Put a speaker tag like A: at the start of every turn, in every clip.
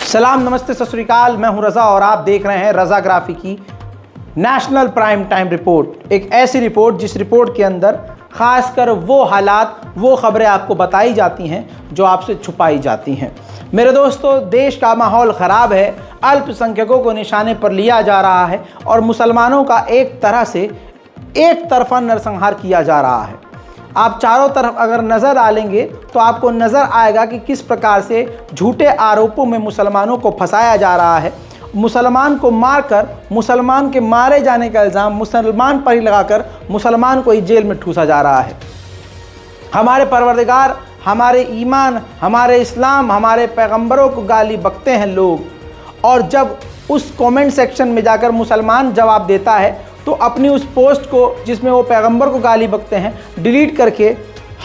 A: सलाम, नमस्ते, सत श्री अकाल। मैं हूं रज़ा और आप देख रहे हैं रज़ाग्राफी की नेशनल प्राइम टाइम रिपोर्ट। एक ऐसी रिपोर्ट जिस रिपोर्ट के अंदर खासकर वो हालात, वो खबरें आपको बताई जाती हैं जो आपसे छुपाई जाती हैं। मेरे दोस्तों, देश का माहौल ख़राब है, अल्पसंख्यकों को निशाने पर लिया जा रहा है और मुसलमानों का एक तरह से एक तरफा नरसंहार किया जा रहा है। आप चारों तरफ अगर नज़र डालेंगे तो आपको नज़र आएगा कि किस प्रकार से झूठे आरोपों में मुसलमानों को फंसाया जा रहा है। मुसलमान को मारकर, मुसलमान के मारे जाने का इल्ज़ाम मुसलमान पर ही लगाकर मुसलमान को ही जेल में ठूसा जा रहा है। हमारे परवरदिगार, हमारे ईमान, हमारे इस्लाम, हमारे पैगंबरों को गाली बकते हैं लोग, और जब उस कमेंट सेक्शन में जाकर मुसलमान जवाब देता है तो अपनी उस पोस्ट को जिसमें वो पैगंबर को गाली बकते हैं डिलीट करके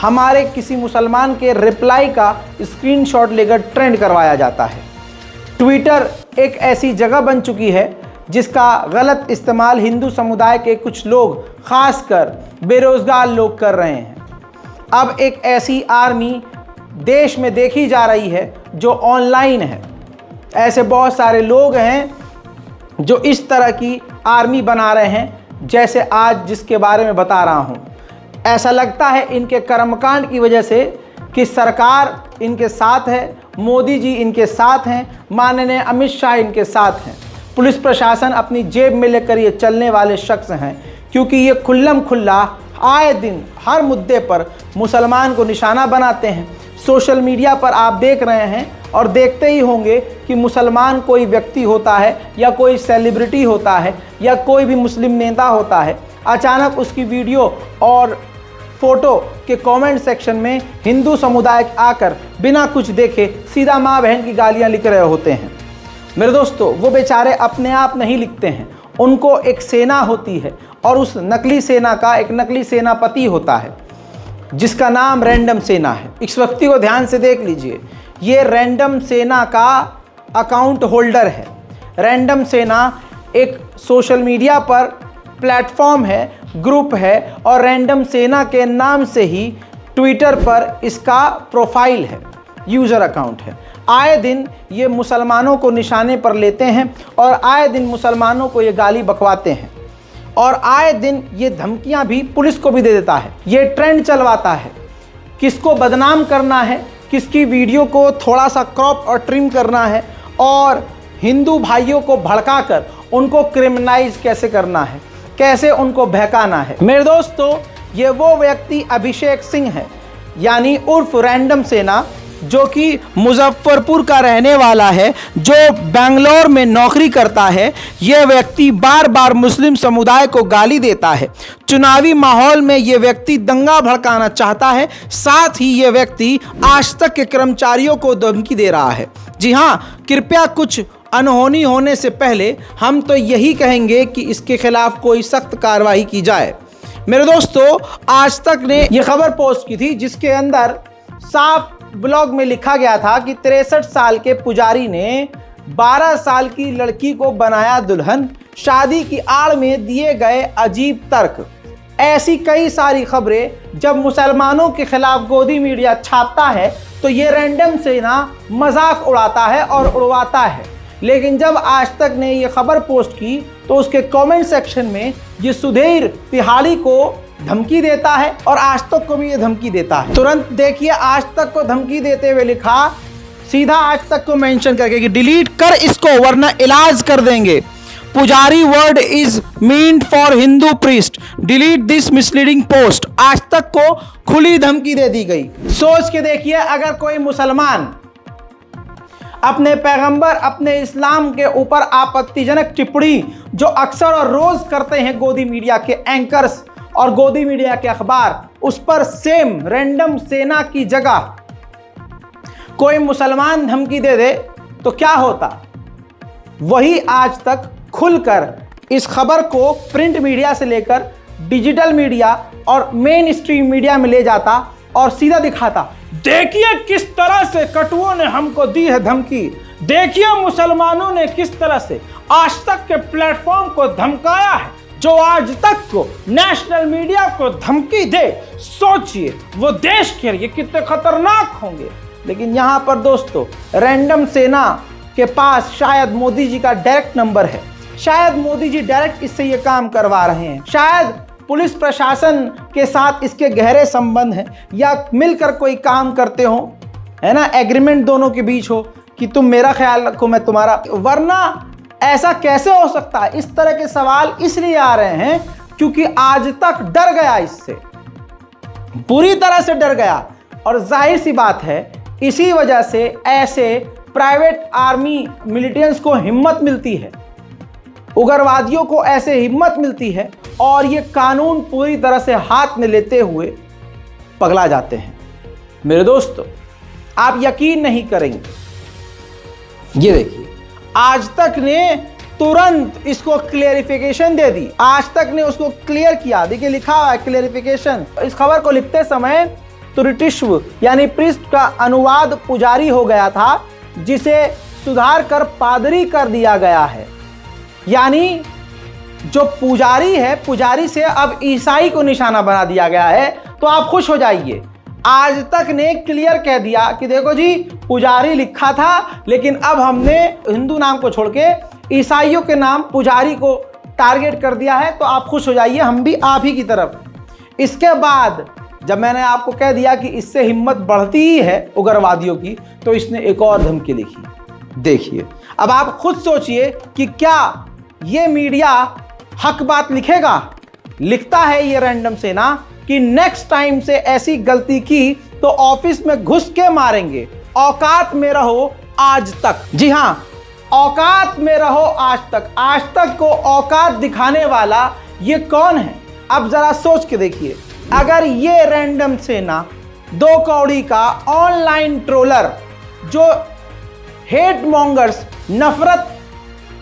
A: हमारे किसी मुसलमान के रिप्लाई का स्क्रीनशॉट लेकर ट्रेंड करवाया जाता है। ट्विटर एक ऐसी जगह बन चुकी है जिसका गलत इस्तेमाल हिंदू समुदाय के कुछ लोग, खासकर बेरोज़गार लोग कर रहे हैं। अब एक ऐसी आर्मी देश में देखी जा रही है जो ऑनलाइन है। ऐसे बहुत सारे लोग हैं जो इस तरह की आर्मी बना रहे हैं, जैसे आज जिसके बारे में बता रहा हूं। ऐसा लगता है इनके कर्मकांड की वजह से कि सरकार इनके साथ है, मोदी जी इनके साथ हैं, माननीय अमित शाह इनके साथ हैं, पुलिस प्रशासन अपनी जेब में लेकर ये चलने वाले शख्स हैं, क्योंकि ये खुल्लम खुल्ला आए दिन हर मुद्दे पर मुसलमान को निशाना बनाते हैं। सोशल मीडिया पर आप देख रहे हैं और देखते ही होंगे कि मुसलमान कोई व्यक्ति होता है या कोई सेलिब्रिटी होता है या कोई भी मुस्लिम नेता होता है, अचानक उसकी वीडियो और फोटो के कमेंट सेक्शन में हिंदू समुदाय आकर बिना कुछ देखे सीधा माँ बहन की गालियाँ लिख रहे होते हैं। मेरे दोस्तों, वो बेचारे अपने आप नहीं लिखते हैं, उनको एक सेना होती है और उस नकली सेना का एक नकली सेनापति होता है जिसका नाम रैंडम सेना है। इस व्यक्ति को ध्यान से देख लीजिए, ये रैंडम सेना का अकाउंट होल्डर है। रैंडम सेना एक सोशल मीडिया पर प्लेटफॉर्म है, ग्रुप है, और रैंडम सेना के नाम से ही ट्विटर पर इसका प्रोफाइल है, यूज़र अकाउंट है। आए दिन ये मुसलमानों को निशाने पर लेते हैं और आए दिन मुसलमानों को ये गाली बकवाते हैं और आए दिन ये धमकियां भी पुलिस को भी दे देता है। ये ट्रेंड चलवाता है, किसको बदनाम करना है, किसकी वीडियो को थोड़ा सा क्रॉप और ट्रिम करना है, और हिंदू भाइयों को भड़काकर उनको क्रिमिनलाइज कैसे करना है, कैसे उनको बहकाना है। मेरे दोस्तों, ये वो व्यक्ति अभिषेक सिंह है, यानी उर्फ रैंडम सेना, जो कि मुजफ्फरपुर का रहने वाला है, जो बेंगलोर में नौकरी करता है। यह व्यक्ति बार बार मुस्लिम समुदाय को गाली देता है। चुनावी माहौल में यह व्यक्ति दंगा भड़काना चाहता है। साथ ही यह व्यक्ति आज तक के कर्मचारियों को धमकी दे रहा है। जी हाँ, कृपया कुछ अनहोनी होने से पहले हम तो यही कहेंगे कि इसके खिलाफ कोई सख्त कार्रवाई की जाए। मेरे दोस्तों, आज तक ने यह खबर पोस्ट की थी जिसके अंदर साफ ब्लॉग में लिखा गया था कि 63 साल के पुजारी ने 12 साल की लड़की को बनाया दुल्हन, शादी की आड़ में दिए गए अजीब तर्क। ऐसी कई सारी खबरें जब मुसलमानों के खिलाफ गोदी मीडिया छापता है तो ये रैंडम सेना मजाक उड़ाता है और उड़वाता है। लेकिन जब आज तक ने ये खबर पोस्ट की तो उसके कमेंट सेक्शन में ये सुधीर तिहाड़ी को धमकी देता है और आज तक को भी ये धमकी देता है। तुरंत देखिए, आज तक को धमकी देते हुए लिखा, सीधा आज तक को मेंशन करके कि डिलीट कर इसको वरना इलाज कर देंगे। पुजारी word is meant for Hindu priest, delete this misleading post. आज तक को खुली धमकी दे दी गई। सोच के देखिए, अगर कोई मुसलमान अपने पैगंबर, अपने इस्लाम के ऊपर आपत्तिजनक टिप्पणी जो अक्सर और रोज करते हैं गोदी मीडिया के एंकर्स और गोदी मीडिया के अखबार, उस पर सेम रैंडम सेना की जगह कोई मुसलमान धमकी दे दे तो क्या होता। वही आज तक खुलकर इस खबर को प्रिंट मीडिया से लेकर डिजिटल मीडिया और मेन स्ट्रीम मीडिया में ले जाता और सीधा दिखाता, देखिए किस तरह से कटुओं ने हमको दी है धमकी, देखिए मुसलमानों ने किस तरह से आज तक के प्लेटफॉर्म को धमकाया है, जो आज तक को नेशनल मीडिया को धमकी दे। सोचिए वो देश के लिए कितने खतरनाक होंगे। लेकिन यहाँ पर दोस्तों रैंडम सेना के पास शायद मोदी जी का डायरेक्ट नंबर है, शायद मोदी जी डायरेक्ट इससे ये काम करवा रहे हैं, शायद पुलिस प्रशासन के साथ इसके गहरे संबंध हैं, या मिलकर कोई काम करते हो, है ना, एग्रीमेंट दोनों के बीच हो कि तुम मेरा ख्याल रखो मैं तुम्हारा। वरना ऐसा कैसे हो सकता है? इस तरह के सवाल इसलिए आ रहे हैं क्योंकि आज तक डर गया, इससे पूरी तरह से डर गया। और जाहिर सी बात है, इसी वजह से ऐसे प्राइवेट आर्मी मिलिटेंट्स को हिम्मत मिलती है, उग्रवादियों को ऐसे हिम्मत मिलती है, और ये कानून पूरी तरह से हाथ में लेते हुए पगला जाते हैं। मेरे दोस्तों, आप यकीन नहीं करेंगे, ये देखिए, आज तक ने तुरंत इसको क्लेरिफिकेशन दे दी, आज तक ने उसको क्लियर किया। देखिए लिखा हुआ है क्लेरिफिकेशन। इस खबर को लिखते समय तुरिटिश्व यानी पृष्ठ का अनुवाद पुजारी हो गया था, जिसे सुधार कर पादरी कर दिया गया है। यानी जो पुजारी है, पुजारी से अब ईसाई को निशाना बना दिया गया है। तो आप खुश हो जाइए, आज तक ने क्लियर कह दिया कि देखो जी, पुजारी लिखा था, लेकिन अब हमने हिंदू नाम को छोड़ के ईसाइयों के नाम पुजारी को टारगेट कर दिया है। तो आप खुश हो जाइए, हम भी आप ही की तरफ। इसके बाद जब मैंने आपको कह दिया कि इससे हिम्मत बढ़ती ही है उग्रवादियों की, तो इसने एक और धमकी लिखी। देखिए, अब आप खुद सोचिए कि क्या ये मीडिया हक बात लिखेगा? लिखता है ये रैंडम सेना कि नेक्स्ट टाइम से ऐसी गलती की तो ऑफिस में घुस के मारेंगे, औकात में रहो आज तक। जी हां, औकात में रहो आज तक। आज तक को औकात दिखाने वाला ये कौन है? अब जरा सोच के देखिए, अगर ये रैंडम सेना 2 कौड़ी का ऑनलाइन ट्रोलर, जो हेट मॉन्गर्स, नफरत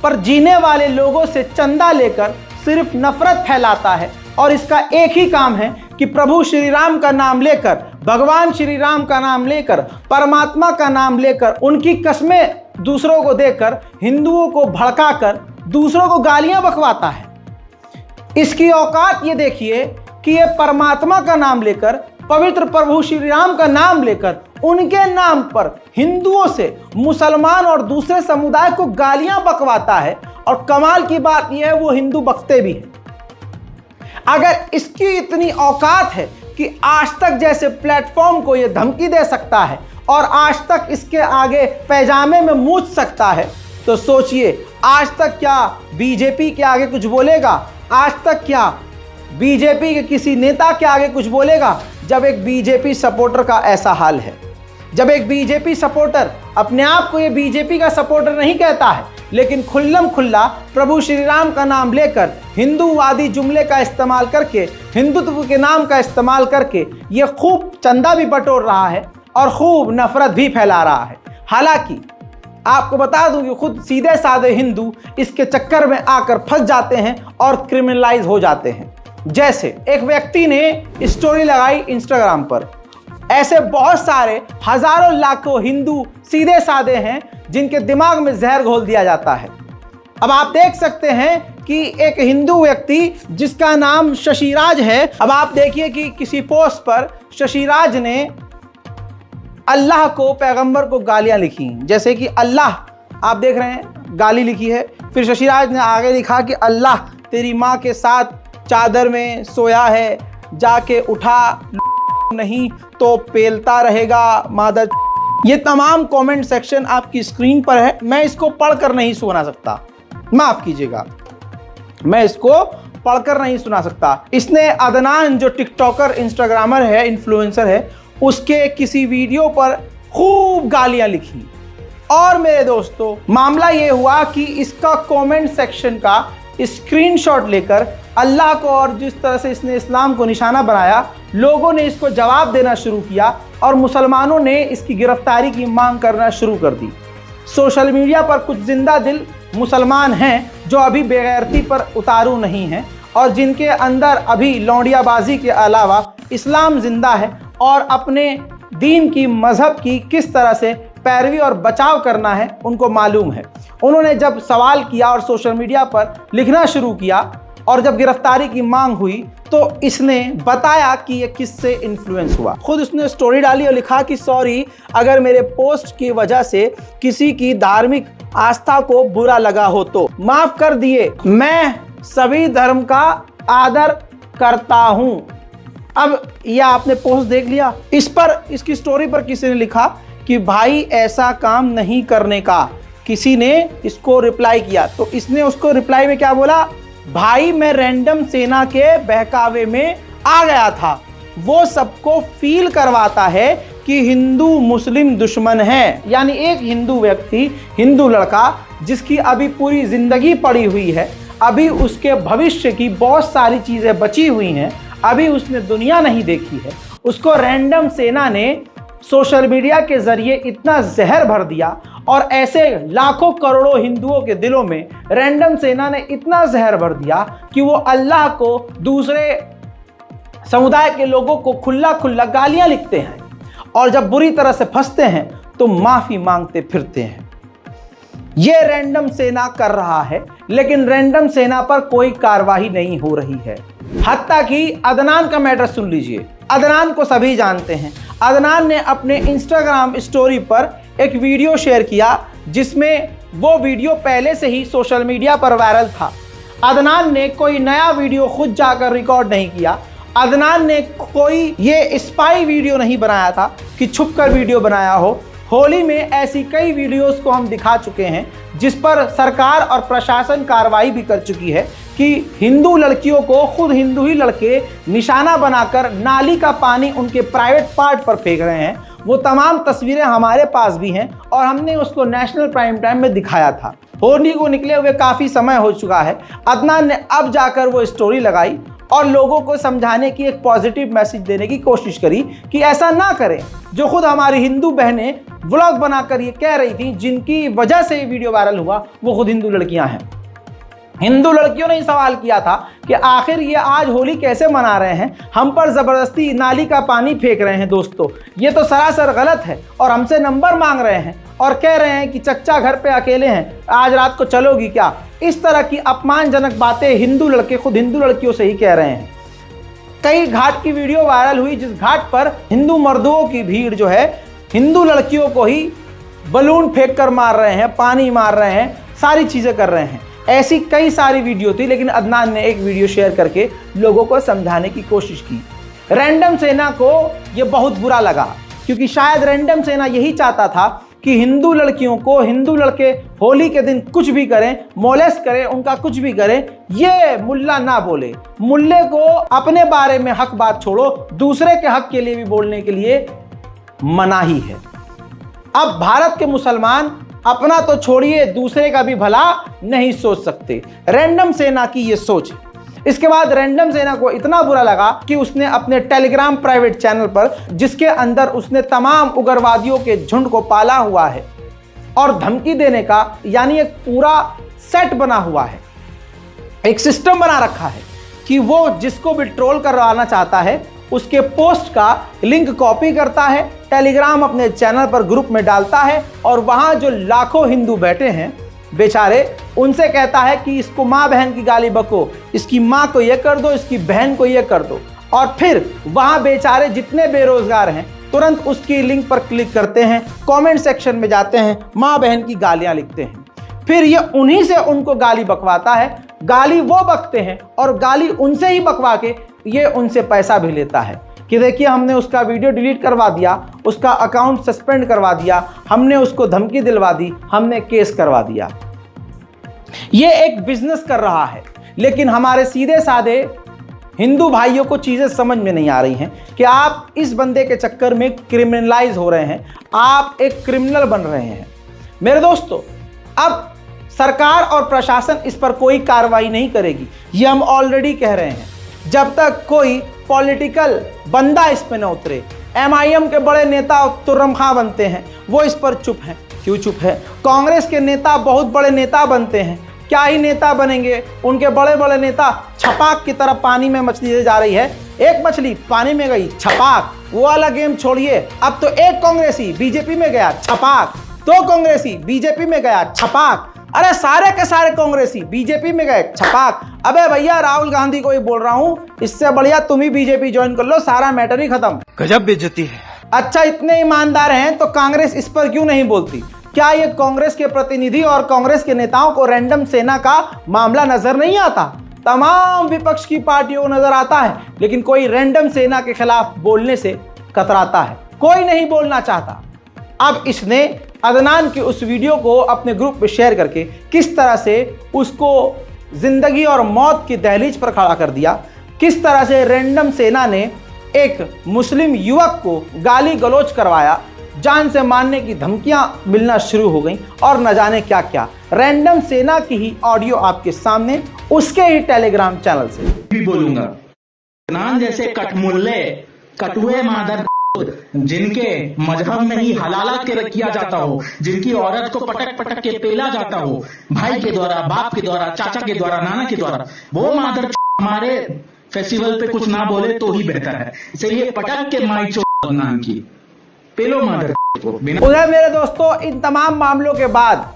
A: पर जीने वाले लोगों से चंदा लेकर सिर्फ नफरत फैलाता है, और इसका एक ही काम है कि प्रभु श्री राम का नाम लेकर, भगवान श्री राम का नाम लेकर, परमात्मा का नाम लेकर, उनकी कस्में दूसरों को देकर, हिंदुओं को भड़काकर दूसरों को गालियां बकवाता है। इसकी औकात ये देखिए कि ये परमात्मा का नाम लेकर, पवित्र प्रभु श्री राम का नाम लेकर, उनके नाम पर हिंदुओं से, मुसलमान और दूसरे समुदाय को गालियां बकवाता है। और कमाल की बात यह है, वो हिंदू बकते भी हैं। अगर इसकी इतनी औकात है कि आज तक जैसे प्लेटफॉर्म को यह धमकी दे सकता है और आज तक इसके आगे पैजामे में मूछ सकता है, तो सोचिए आज तक क्या बीजेपी के आगे कुछ बोलेगा? आज तक क्या बीजेपी के किसी नेता के आगे कुछ बोलेगा? जब एक बीजेपी सपोर्टर का ऐसा हाल है, जब एक बीजेपी सपोर्टर अपने आप को ये बीजेपी का सपोर्टर नहीं कहता है, लेकिन खुल्लम खुल्ला प्रभु श्री राम का नाम लेकर, हिंदूवादी जुमले का इस्तेमाल करके, हिंदुत्व के नाम का इस्तेमाल करके ये खूब चंदा भी बटोर रहा है और खूब नफरत भी फैला रहा है। हालांकि आपको बता दूं कि खुद सीधे साधे हिंदू इसके चक्कर में आकर फंस जाते हैं और क्रिमिनलाइज हो जाते हैं। जैसे एक व्यक्ति ने स्टोरी लगाई इंस्टाग्राम पर, ऐसे बहुत सारे हजारों लाखों हिंदू सीधे साधे हैं जिनके दिमाग में जहर घोल दिया जाता है। अब आप देख सकते हैं कि एक हिंदू व्यक्ति जिसका नाम शशिराज है, अब आप देखिए कि किसी पोस्ट पर शशिराज ने अल्लाह को, पैगंबर को गालियां लिखी, जैसे कि अल्लाह, आप देख रहे हैं गाली लिखी है। फिर शशिराज ने आगे लिखा कि अल्लाह तेरी माँ के साथ चादर में सोया है, जाके उठा, नहीं तो पेलता रहेगा मादर। ये तमाम कमेंट सेक्शन आपकी स्क्रीन पर है, मैं इसको पढ़कर नहीं सुना सकता, माफ कीजिएगा, मैं इसको पढ़कर नहीं सुना सकता। इसने अदनान जो टिकटॉकर, इंस्टाग्रामर है, इन्फ्लुएंसर है, उसके किसी वीडियो पर खूब गालियां लिखी। और मेरे दोस्तों, मामला ये हुआ कि इसका कमेंट सेक्शन का स्क्रीनशॉट लेकर अल्लाह को और जिस तरह से इसने इस्लाम को निशाना बनाया, लोगों ने इसको जवाब देना शुरू किया और मुसलमानों ने इसकी गिरफ्तारी की मांग करना शुरू कर दी। सोशल मीडिया पर कुछ जिंदा दिल मुसलमान हैं जो अभी बेगैरती पर उतारू नहीं हैं और जिनके अंदर अभी लौंडियाबाजी के अलावा इस्लाम जिंदा है और अपने दीन की, मज़हब की किस तरह से पैरवी और बचाव करना है उनको मालूम है। उन्होंने जब सवाल किया और सोशल मीडिया पर लिखना शुरू किया और जब गिरफ्तारी की मांग हुई तो इसने बताया कि ये किससे इन्फ्लुएंस हुआ। खुद उसने स्टोरी डाली और लिखा कि सॉरी अगर मेरे पोस्ट की वजह से किसी की धार्मिक आस्था को बुरा लगा हो तो माफ कर दिए, मैं सभी धर्म का आदर करता हूं। अब यह आपने पोस्ट देख लिया। इस पर, इसकी स्टोरी पर किसी ने लिखा कि भाई ऐसा काम नहीं करने का। किसी ने इसको रिप्लाई किया तो इसने उसको रिप्लाई में क्या बोला, भाई मैं रैंडम सेना के बहकावे में आ गया था। वो सबको फील करवाता है कि हिंदू मुस्लिम दुश्मन है। यानी एक हिंदू व्यक्ति, हिंदू लड़का जिसकी अभी पूरी जिंदगी पड़ी हुई है, अभी उसके भविष्य की बहुत सारी चीजें बची हुई हैं, अभी उसने दुनिया नहीं देखी है, उसको रैंडम सेना ने सोशल मीडिया के जरिए इतना जहर भर दिया और ऐसे लाखों करोड़ों हिंदुओं के दिलों में रैंडम सेना ने इतना जहर भर दिया कि वो अल्लाह को, दूसरे समुदाय के लोगों को खुल्ला खुल्ला गालियां लिखते हैं और जब बुरी तरह से फंसते हैं तो माफी मांगते फिरते हैं। ये रैंडम सेना कर रहा है, लेकिन रैंडम सेना पर कोई कार्रवाई नहीं हो रही है। हत्ता कि अदनान का मैटर सुन लीजिए। अदनान को सभी जानते हैं। अदनान ने अपने इंस्टाग्राम स्टोरी पर एक वीडियो शेयर किया जिसमें वो वीडियो पहले से ही सोशल मीडिया पर वायरल था। अदनान ने कोई नया वीडियो खुद जाकर रिकॉर्ड नहीं किया। अदनान ने कोई ये स्पाई वीडियो नहीं बनाया था कि छुपकर वीडियो बनाया हो। होली में ऐसी कई वीडियोस को हम दिखा चुके हैं जिस पर सरकार और प्रशासन कार्रवाई भी कर चुकी है कि हिंदू लड़कियों को खुद हिंदू ही लड़के निशाना बनाकर नाली का पानी उनके प्राइवेट पार्ट पर फेंक रहे हैं। वो तमाम तस्वीरें हमारे पास भी हैं और हमने उसको नेशनल प्राइम टाइम में दिखाया था। होली को निकले हुए काफ़ी समय हो चुका है। अदनान ने अब जाकर वो स्टोरी लगाई और लोगों को समझाने की, एक पॉजिटिव मैसेज देने की कोशिश करी कि ऐसा ना करें। जो खुद हमारी हिंदू बहनें व्लॉग बनाकर ये कह रही थी, जिनकी वजह से ये वीडियो वायरल हुआ, वो खुद हिंदू लड़कियां हैं। हिंदू लड़कियों ने सवाल किया था कि आखिर ये आज होली कैसे मना रहे हैं, हम पर ज़बरदस्ती नाली का पानी फेंक रहे हैं। दोस्तों, ये तो सरासर गलत है और हमसे नंबर मांग रहे हैं और कह रहे हैं कि चच्चा घर पे अकेले हैं, आज रात को चलोगी क्या। इस तरह की अपमानजनक बातें हिंदू लड़के खुद हिंदू लड़कियों से ही कह रहे हैं। कई घाट की वीडियो वायरल हुई जिस घाट पर हिंदू मर्दों की भीड़ जो है हिंदू लड़कियों को ही बलून फेंक कर मार रहे हैं, पानी मार रहे हैं, सारी चीज़ें कर रहे हैं। ऐसी कई सारी वीडियो थी, लेकिन अदनान ने एक वीडियो शेयर करके लोगों को समझाने की कोशिश की। रैंडम सेना को यह बहुत बुरा लगा क्योंकि शायद रैंडम सेना यही चाहता था कि हिंदू लड़कियों को, हिंदू लड़के होली के दिन कुछ भी करें, मोलेस्ट करें, उनका कुछ भी करें, ये मुल्ला ना बोले। मुल्ले को अपने बारे में हक बात छोड़ो, दूसरे के हक के लिए भी बोलने के लिए मनाही है। अब भारत के मुसलमान अपना तो छोड़िए, दूसरे का भी भला नहीं सोच सकते। रैंडम सेना की ये सोच है। इसके बाद रैंडम सेना को इतना बुरा लगा कि उसने अपने टेलीग्राम प्राइवेट चैनल पर, जिसके अंदर उसने तमाम उग्रवादियों के झुंड को पाला हुआ है और धमकी देने का, यानी एक पूरा सेट बना हुआ है, एक सिस्टम बना रखा है कि वो जिसको भी ट्रोल करवाना चाहता है उसके पोस्ट का लिंक कॉपी करता है, टेलीग्राम अपने चैनल पर ग्रुप में डालता है और वहाँ जो लाखों हिंदू बैठे हैं बेचारे, उनसे कहता है कि इसको माँ बहन की गाली बको, इसकी माँ को ये कर दो, इसकी बहन को ये कर दो। और फिर वहाँ बेचारे जितने बेरोजगार हैं तुरंत उसकी लिंक पर क्लिक करते हैं, कमेंट सेक्शन में जाते हैं, माँ बहन की गालियाँ लिखते हैं। फिर ये उन्हीं से उनको गाली बकवाता है, गाली वो बकते हैं और गाली उनसे ही बकवा के ये उनसे पैसा भी लेता है कि देखिए हमने उसका वीडियो डिलीट करवा दिया, उसका अकाउंट सस्पेंड करवा दिया, हमने उसको धमकी दिलवा दी, हमने केस करवा दिया। ये एक बिजनेस कर रहा है। लेकिन हमारे सीधे साधे हिंदू भाइयों को चीज़ें समझ में नहीं आ रही हैं कि आप इस बंदे के चक्कर में क्रिमिनलाइज हो रहे हैं, आप एक क्रिमिनल बन रहे हैं। मेरे दोस्तों, अब सरकार और प्रशासन इस पर कोई कार्रवाई नहीं करेगी, ये हम ऑलरेडी कह रहे हैं। जब तक कोई पॉलिटिकल बंदा इस पे न उतरे। MIM के बड़े नेता तुर्रम खां बनते हैं, वो इस पर चुप हैं। क्यों चुप है? कांग्रेस के नेता बहुत बड़े नेता बनते हैं, क्या ही नेता बनेंगे, उनके बड़े बड़े नेता छपाक की तरफ पानी में मछली जा रही है, एक मछली पानी में गई छपाक, वो वाला गेम छोड़िए। अब तो एक कांग्रेसी बीजेपी में गया छपाक, दो कांग्रेसी बीजेपी में गया छपाक, अरे सारे के सारे कांग्रेसी बीजेपी में गए छपाक। अबे भैया राहुल गांधी को ही बोल रहा हूं, इससे बढ़िया तुम ही बीजेपी ज्वाइन कर लो, सारा मैटर ही खत्म।
B: गजब बेइज्जती है।
A: अच्छा इतने ईमानदार हैं तो कांग्रेस इस पर क्यों नहीं बोलती? क्या ये कांग्रेस के प्रतिनिधि और कांग्रेस के नेताओं को रैंडम सेना का मामला नजर नहीं आता? तमाम विपक्ष की पार्टियों को नजर आता है, लेकिन कोई रैंडम सेना के खिलाफ बोलने से कतराता है, कोई नहीं बोलना चाहता। अब इसने अदनान के उस वीडियो को अपने ग्रुप में शेयर करके किस तरह से उसको जिंदगी और मौत की दहलीज पर खड़ा कर दिया, किस तरह से रैंडम सेना ने एक मुस्लिम युवक को गाली गलौज करवाया, जान से मारने की धमकियां मिलना शुरू हो गई और न जाने क्या क्या। रैंडम सेना की ही ऑडियो आपके सामने, उसके ही टेलीग्राम चैनल से
C: भी बोलूंगा। नान जैसे कटमुल्ले कटुए मादर जिनके मजहब में ही हलाला किया जाता हो, जिनकी औरत को पटक पटक के पेला जाता हो, भाई के द्वारा, बाप के द्वारा, चाचा के द्वारा, नाना के द्वारा, वो मादर हमारे फेस्टिवल पे कुछ ना बोले तो ही बेहतर है। इसे ये पटक के माई नाम की पेलो मादर को।
A: उधर मेरे दोस्तों इन तमाम मामलों के बाद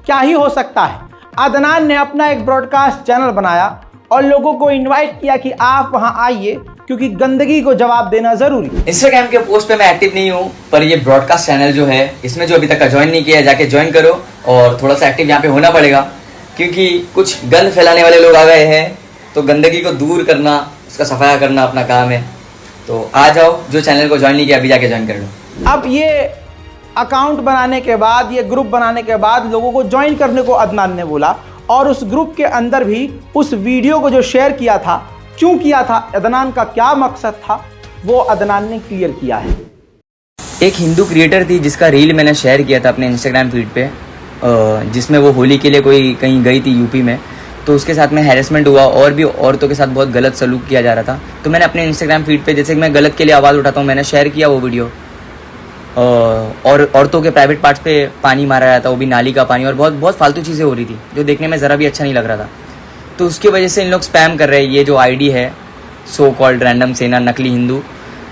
A: क्या ही हो सकता है, अदनान ने अपना एक ब्रॉडकास्ट चैनल बनाया और लोगों को इनवाइट किया कि आप वहां आइए क्योंकि गंदगी को जवाब देना जरूरी है।
D: इंस्टाग्राम के पोस्ट पे मैं एक्टिव नहीं हूँ, पर ये ब्रॉडकास्ट चैनल जो है इसमें जो अभी तक का ज्वाइन नहीं किया है जाके ज्वाइन करो और थोड़ा सा एक्टिव यहाँ पे होना पड़ेगा, क्योंकि कुछ गंद फैलाने वाले लोग आ गए हैं, तो गंदगी को दूर करना, उसका सफाया करना अपना काम है। तो आ जाओ, जो चैनल को ज्वाइन नहीं किया अभी जाके ज्वाइन कर लो।
A: अब ये अकाउंट बनाने के बाद, ये ग्रुप बनाने के बाद लोगों को ज्वाइन करने को अदनान ने बोला, और उस ग्रुप के अंदर भी उस वीडियो को जो शेयर किया था, क्यों किया था, अदनान का क्या मकसद था, वो अदनान ने क्लियर किया है।
D: एक हिंदू क्रिएटर थी जिसका रील मैंने शेयर किया था अपने इंस्टाग्राम फीड पे, जिसमें वो होली के लिए कोई कहीं गई थी यूपी में, तो उसके साथ में हैरेसमेंट हुआ और भी औरतों के साथ बहुत गलत सलूक किया जा रहा था। तो मैंने अपने इंस्टाग्राम फीड पे, जैसे कि मैं गलत के लिए आवाज़ उठाता हूँ, मैंने शेयर किया वो वीडियो। और औरतों के प्राइवेट पार्ट्स पे पानी मारा रहा था, वो भी नाली का पानी, और बहुत बहुत फालतू चीज़ें हो रही थी जो देखने में ज़रा भी अच्छा नहीं लग रहा था। तो उसकी वजह से इन लोग स्पैम कर रहे हैं। ये जो आईडी है सो कॉल्ड रैंडम सेना नकली हिंदू,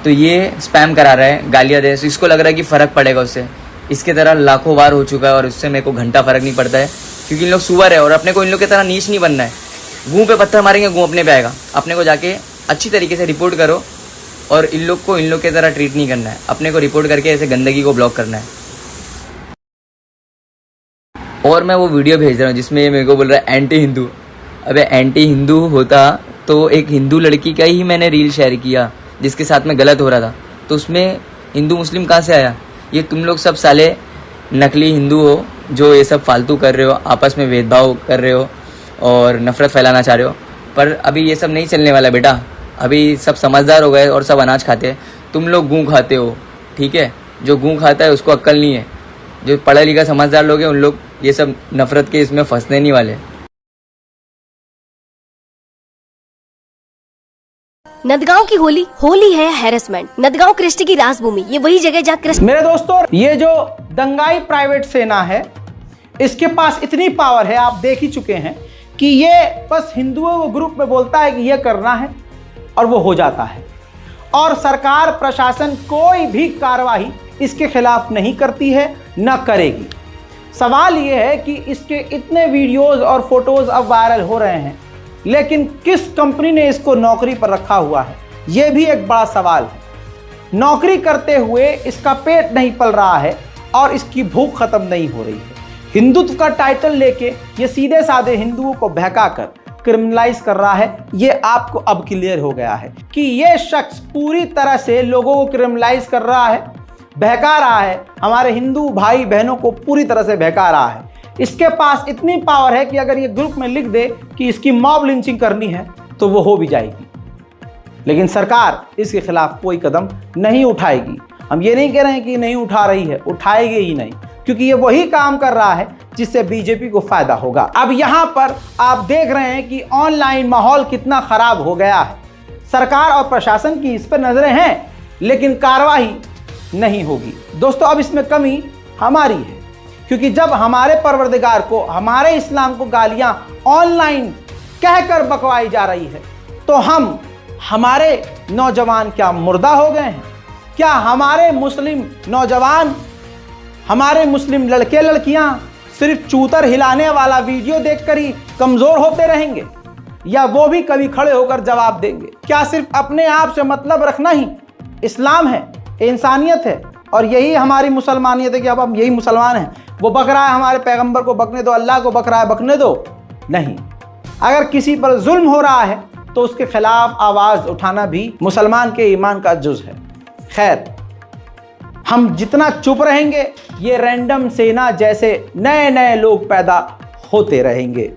D: तो ये स्पैम करा रहा है, गालियाँ दे, तो इसको लग रहा है कि फ़र्क पड़ेगा उससे। इसके तरह लाखों बार हो चुका है और उससे मेरे को घंटा फ़र्क नहीं पड़ता है, क्योंकि इन लोग सुअर है और अपने को इन लोग की तरह नीच नहीं बनना है। गुँ पे पत्थर मारेंगे, गुँ अपने पे आएगा। अपने को जाके अच्छी तरीके से रिपोर्ट करो और इन लोग को इन लोग की तरह ट्रीट नहीं करना है, अपने को रिपोर्ट करके ऐसे गंदगी को ब्लॉक करना है। और मैं वो वीडियो भेज रहा हूँ जिसमें ये मेरे को बोल रहा है एंटी हिंदू। अबे एंटी हिंदू होता तो एक हिंदू लड़की का ही मैंने रील शेयर किया जिसके साथ में गलत हो रहा था, तो उसमें हिंदू मुस्लिम कहाँ से आया? ये तुम लोग सब साले नकली हिंदू हो जो ये सब फालतू कर रहे हो, आपस में भेदभाव कर रहे हो और नफरत फैलाना चाह रहे हो। पर अभी ये सब नहीं चलने वाला बेटा, अभी सब समझदार हो गए और सब अनाज खाते हैं। तुम लोग गूँ खाते हो, ठीक है? जो गूँ खाता है उसको अक्ल नहीं है। जो पढ़ा लिखा समझदार लोग हैं उन लोग ये सब नफरत के इसमें फंसने नहीं वाले।
E: नंदगांव की होली है हैरेसमेंट। नंदगांव कृष्ण की राजभूमि, ये वही जगह जहाँ कृष्ण।
A: मेरे दोस्तों ये जो दंगाई प्राइवेट सेना है, इसके पास इतनी पावर है, आप देख ही चुके हैं कि ये बस हिंदुओं को ग्रुप में बोलता है कि ये करना है और वो हो जाता है, और सरकार प्रशासन कोई भी कार्रवाई इसके खिलाफ नहीं करती है, न करेगी। सवाल ये है कि इसके इतने वीडियोस और फोटोज अब वायरल हो रहे हैं, लेकिन किस कंपनी ने इसको नौकरी पर रखा हुआ है, ये भी एक बड़ा सवाल है। नौकरी करते हुए इसका पेट नहीं पल रहा है और इसकी भूख खत्म नहीं हो रही है। हिंदुत्व का टाइटल लेके ये सीधे साधे हिंदुओं को बहकाकर क्रिमिनलाइज कर रहा है। ये आपको अब क्लियर हो गया है कि ये शख्स पूरी तरह से लोगों को क्रिमिनलाइज कर रहा है, बहका रहा है, हमारे हिंदू भाई बहनों को पूरी तरह से बहका रहा है। इसके पास इतनी पावर है कि अगर ये ग्रुप में लिख दे कि इसकी मॉब लिंचिंग करनी है तो वो हो भी जाएगी, लेकिन सरकार इसके खिलाफ कोई कदम नहीं उठाएगी। हम ये नहीं कह रहे हैं कि नहीं उठा रही है, उठाएगी ही नहीं, क्योंकि ये वही काम कर रहा है जिससे बीजेपी को फायदा होगा। अब यहाँ पर आप देख रहे हैं कि ऑनलाइन माहौल कितना खराब हो गया है। सरकार और प्रशासन की इस पर नजरें हैं, लेकिन कार्रवाई नहीं होगी। दोस्तों अब इसमें कमी हमारी है, क्योंकि जब हमारे परवरदिगार को, हमारे इस्लाम को गालियां ऑनलाइन कहकर बकवाई जा रही है, तो हमारे नौजवान क्या मुर्दा हो गए हैं? क्या हमारे मुस्लिम नौजवान, हमारे मुस्लिम लड़के लड़कियां सिर्फ चूतर हिलाने वाला वीडियो देखकर ही कमजोर होते रहेंगे, या वो भी कभी खड़े होकर जवाब देंगे? क्या सिर्फ अपने आप से मतलब रखना ही इस्लाम है, इंसानियत है? और यही हमारी मुसलमानियत है कि अब हम यही मुसलमान हैं। वो बक रहा है हमारे पैगंबर को बकने दो, अल्लाह को बक रहा है बकने दो? नहीं। अगर किसी पर जुल्म हो रहा है तो उसके खिलाफ आवाज़ उठाना भी मुसलमान के ईमान का जुज़ है। खैर, हम जितना चुप रहेंगे ये रैंडम सेना जैसे नए नए लोग पैदा होते रहेंगे।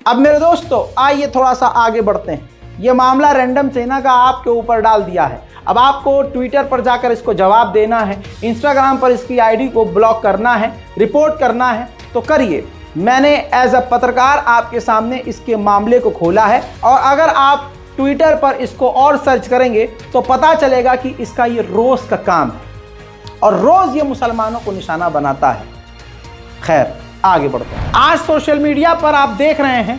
A: अब मेरे दोस्तों आइए थोड़ा सा आगे बढ़ते हैं। ये मामला रैंडम सेना का आपके ऊपर डाल दिया है। अब आपको ट्विटर पर जाकर इसको जवाब देना है, इंस्टाग्राम पर इसकी आईडी को ब्लॉक करना है, रिपोर्ट करना है तो करिए। मैंने एज अ पत्रकार आपके सामने इसके मामले को खोला है, और अगर आप ट्विटर पर इसको और सर्च करेंगे तो पता चलेगा कि इसका ये रोज़ का काम है और रोज़ ये मुसलमानों को निशाना बनाता है। खैर आगे बढ़ते हैं। आज सोशल मीडिया पर आप देख रहे हैं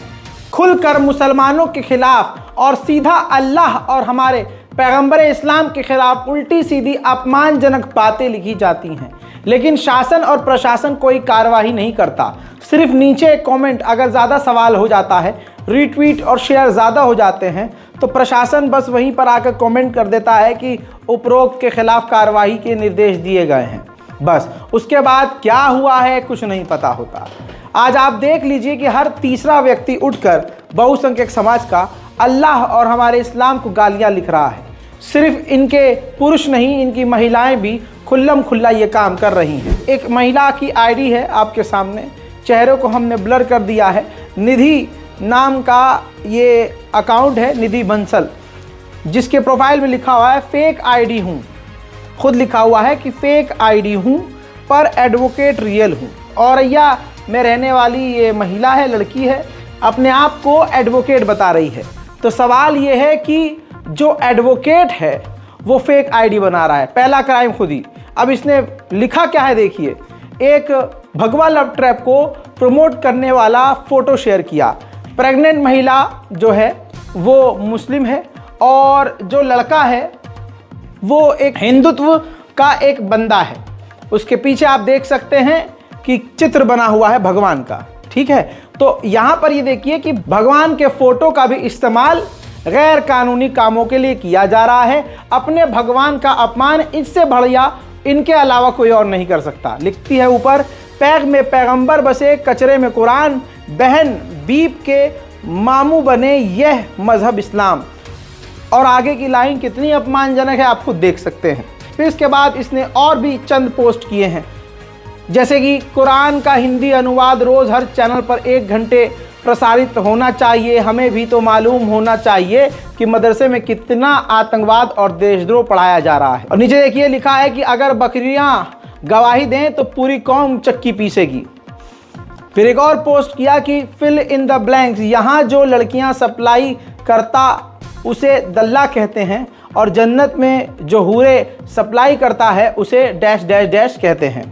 A: खुलकर मुसलमानों के खिलाफ और सीधा अल्लाह और हमारे पैगंबर इस्लाम के खिलाफ उल्टी सीधी अपमानजनक बातें लिखी जाती हैं, लेकिन शासन और प्रशासन कोई कार्रवाई नहीं करता। सिर्फ नीचे एक कमेंट अगर ज़्यादा सवाल हो जाता है, रीट्वीट और शेयर ज़्यादा हो जाते हैं तो प्रशासन बस वहीं पर आकर कमेंट कर देता है कि उपरोक्त के खिलाफ कार्रवाई के निर्देश दिए गए हैं। बस उसके बाद क्या हुआ है कुछ नहीं पता होता। आज आप देख लीजिए कि हर तीसरा व्यक्ति उठकर बहुसंख्यक समाज का अल्लाह और हमारे इस्लाम को गालियाँ लिख रहा है। सिर्फ इनके पुरुष नहीं, इनकी महिलाएं भी खुल्लम खुल्ला ये काम कर रही हैं। एक महिला की आईडी है आपके सामने, चेहरे को हमने ब्लर कर दिया है। निधि नाम का ये अकाउंट है, निधि बंसल, जिसके प्रोफाइल में लिखा हुआ है फेक आईडी हूँ। खुद लिखा हुआ है कि फेक आईडी हूँ पर एडवोकेट रियल हूँ। औरैया में रहने वाली ये महिला है, लड़की है, अपने आप को एडवोकेट बता रही है। तो सवाल ये है कि जो एडवोकेट है वो फेक आईडी बना रहा है। पहला क्राइम खुद ही। अब इसने लिखा क्या है देखिए, एक भगवा लव ट्रैप को प्रमोट करने वाला फ़ोटो शेयर किया। प्रेग्नेंट महिला जो है वो मुस्लिम है और जो लड़का है वो एक हिंदुत्व का एक बंदा है। उसके पीछे आप देख सकते हैं कि चित्र बना हुआ है भगवान का, ठीक है। तो यहाँ पर ये देखिए कि भगवान के फ़ोटो का भी इस्तेमाल गैर कानूनी कामों के लिए किया जा रहा है। अपने भगवान का अपमान इससे बढ़िया इनके अलावा कोई और नहीं कर सकता। लिखती है ऊपर, पैग में पैगंबर बसे कचरे में कुरान, बहन बीप के मामू बने यह मजहब इस्लाम। और आगे की लाइन कितनी अपमानजनक है आप खुद देख सकते हैं। फिर इसके बाद इसने और भी चंद पोस्ट किए हैं, जैसे कि कुरान का हिंदी अनुवाद रोज़ हर चैनल पर 1 घंटे प्रसारित होना चाहिए। हमें भी तो मालूम होना चाहिए कि मदरसे में कितना आतंकवाद और देशद्रोह पढ़ाया जा रहा है। और नीचे देखिए लिखा है कि अगर बकरियां गवाही दें तो पूरी कौम चक्की पीसेगी। फिर एक और पोस्ट किया कि फिल इन द ब्लैंक्स, यहाँ जो लड़कियां सप्लाई करता उसे दल्ला कहते हैं और जन्नत में जो हूरे सप्लाई करता है उसे डैश डैश डैश कहते हैं।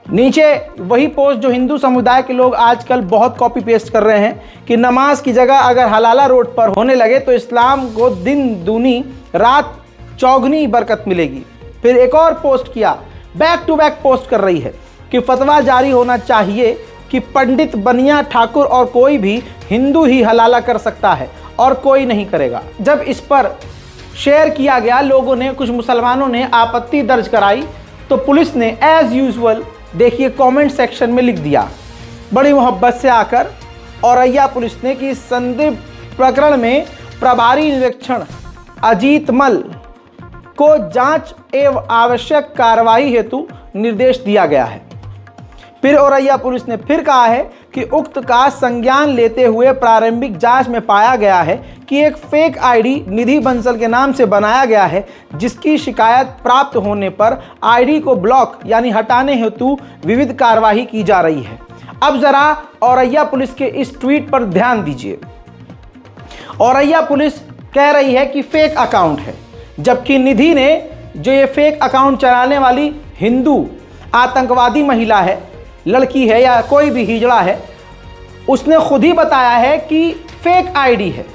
A: नीचे वही पोस्ट जो हिंदू समुदाय के लोग आजकल बहुत कॉपी पेस्ट कर रहे हैं कि नमाज की जगह अगर हलाला रोड पर होने लगे तो इस्लाम को दिन दूनी रात चौगनी बरकत मिलेगी। फिर एक और पोस्ट किया, बैक टू बैक पोस्ट कर रही है कि फतवा जारी होना चाहिए कि पंडित बनिया ठाकुर और कोई भी हिंदू ही हलाला कर सकता है और कोई नहीं करेगा। जब इस पर शेयर किया गया, लोगों ने, कुछ मुसलमानों ने आपत्ति दर्ज कराई तो पुलिस ने एज यूजुअल देखिए कमेंट सेक्शन में लिख दिया बड़ी मोहब्बत से आकर औरैया पुलिस ने कि संदिग्ध प्रकरण में प्रभारी निरीक्षण अजीत मल को जांच एवं आवश्यक कार्रवाई हेतु निर्देश दिया गया है। फिर औरैया पुलिस ने फिर कहा है कि उक्त का संज्ञान लेते हुए प्रारंभिक जांच में पाया गया है कि एक फेक आईडी निधि बंसल के नाम से बनाया गया है, जिसकी शिकायत प्राप्त होने पर आईडी को ब्लॉक यानी हटाने हेतु विविध कार्रवाई की जा रही है। अब जरा औरैया पुलिस के इस ट्वीट पर ध्यान दीजिए। औरैया पुलिस कह रही है कि फेक अकाउंट है, जबकि निधि ने, जो ये फेक अकाउंट चलाने वाली हिंदू आतंकवादी महिला है, लड़की है या कोई भी हिजड़ा है, उसने खुद ही बताया है कि फेक आईडी है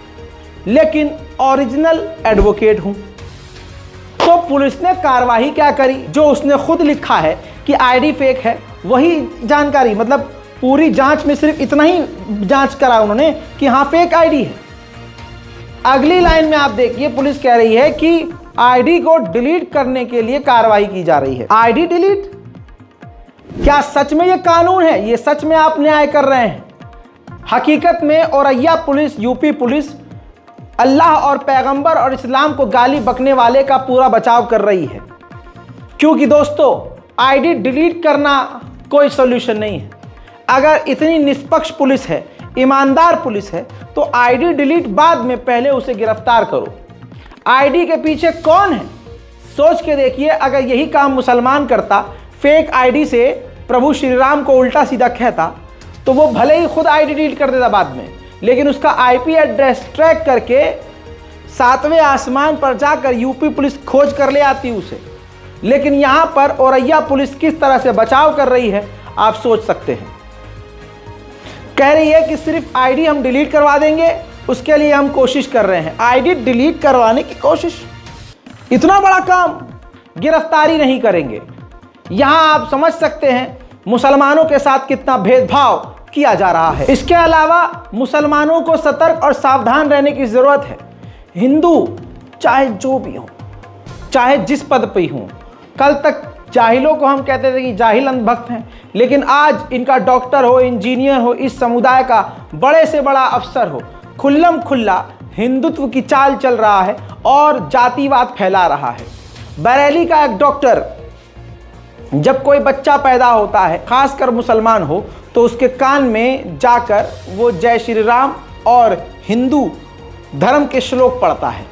A: लेकिन ओरिजिनल एडवोकेट हूं। तो पुलिस ने कार्रवाई क्या करी? जो उसने खुद लिखा है कि आईडी फेक है वही जानकारी, मतलब पूरी जांच में सिर्फ इतना ही जांच करा उन्होंने कि हाँ फेक आईडी है। अगली लाइन में आप देखिए, पुलिस कह रही है कि आईडी को डिलीट करने के लिए कार्रवाई की जा रही है। आईडी डिलीट, क्या सच में ये कानून है? ये सच में आप न्याय कर रहे हैं? हकीकत में औरैया पुलिस, यूपी पुलिस अल्लाह और पैगंबर और इस्लाम को गाली बकने वाले का पूरा बचाव कर रही है। क्योंकि दोस्तों, आईडी डिलीट करना कोई सोल्यूशन नहीं है। अगर इतनी निष्पक्ष पुलिस है, ईमानदार पुलिस है, तो आईडी डिलीट बाद में, पहले उसे गिरफ्तार करो। आईडी के पीछे कौन है सोच के देखिए। अगर यही काम मुसलमान करता, फेक आईडी से प्रभु श्री राम को उल्टा सीधा कहता, तो वो भले ही खुद आईडी डिलीट कर देता बाद में, लेकिन उसका आईपी एड्रेस ट्रैक करके 7वें आसमान पर जाकर यूपी पुलिस खोज कर ले आती उसे। लेकिन यहां पर औरैया पुलिस किस तरह से बचाव कर रही है आप सोच सकते हैं। कह रही है कि सिर्फ आईडी हम डिलीट करवा देंगे, उसके लिए हम कोशिश कर रहे हैं। आईडी डिलीट करवाने की कोशिश, इतना बड़ा काम, गिरफ्तारी नहीं करेंगे। यहां आप समझ सकते हैं मुसलमानों के साथ कितना भेदभाव किया जा रहा है। इसके अलावा मुसलमानों को सतर्क और सावधान रहने की जरूरत है। हिंदू चाहे जो भी हो, चाहे जिस पद पर हो, कल तक जाहिलों को हम कहते थे कि जाहिल अंधभक्त हैं, लेकिन आज इनका डॉक्टर हो, इंजीनियर हो, इस समुदाय का बड़े से बड़ा अफसर हो, खुल्लम खुल्ला हिंदुत्व की चाल चल रहा है और जातिवाद फैला रहा है। बरेली का एक डॉक्टर, जब कोई बच्चा पैदा होता है, खासकर मुसलमान हो, तो उसके कान में जाकर वो जय श्री राम और हिंदू धर्म के श्लोक पढ़ता है।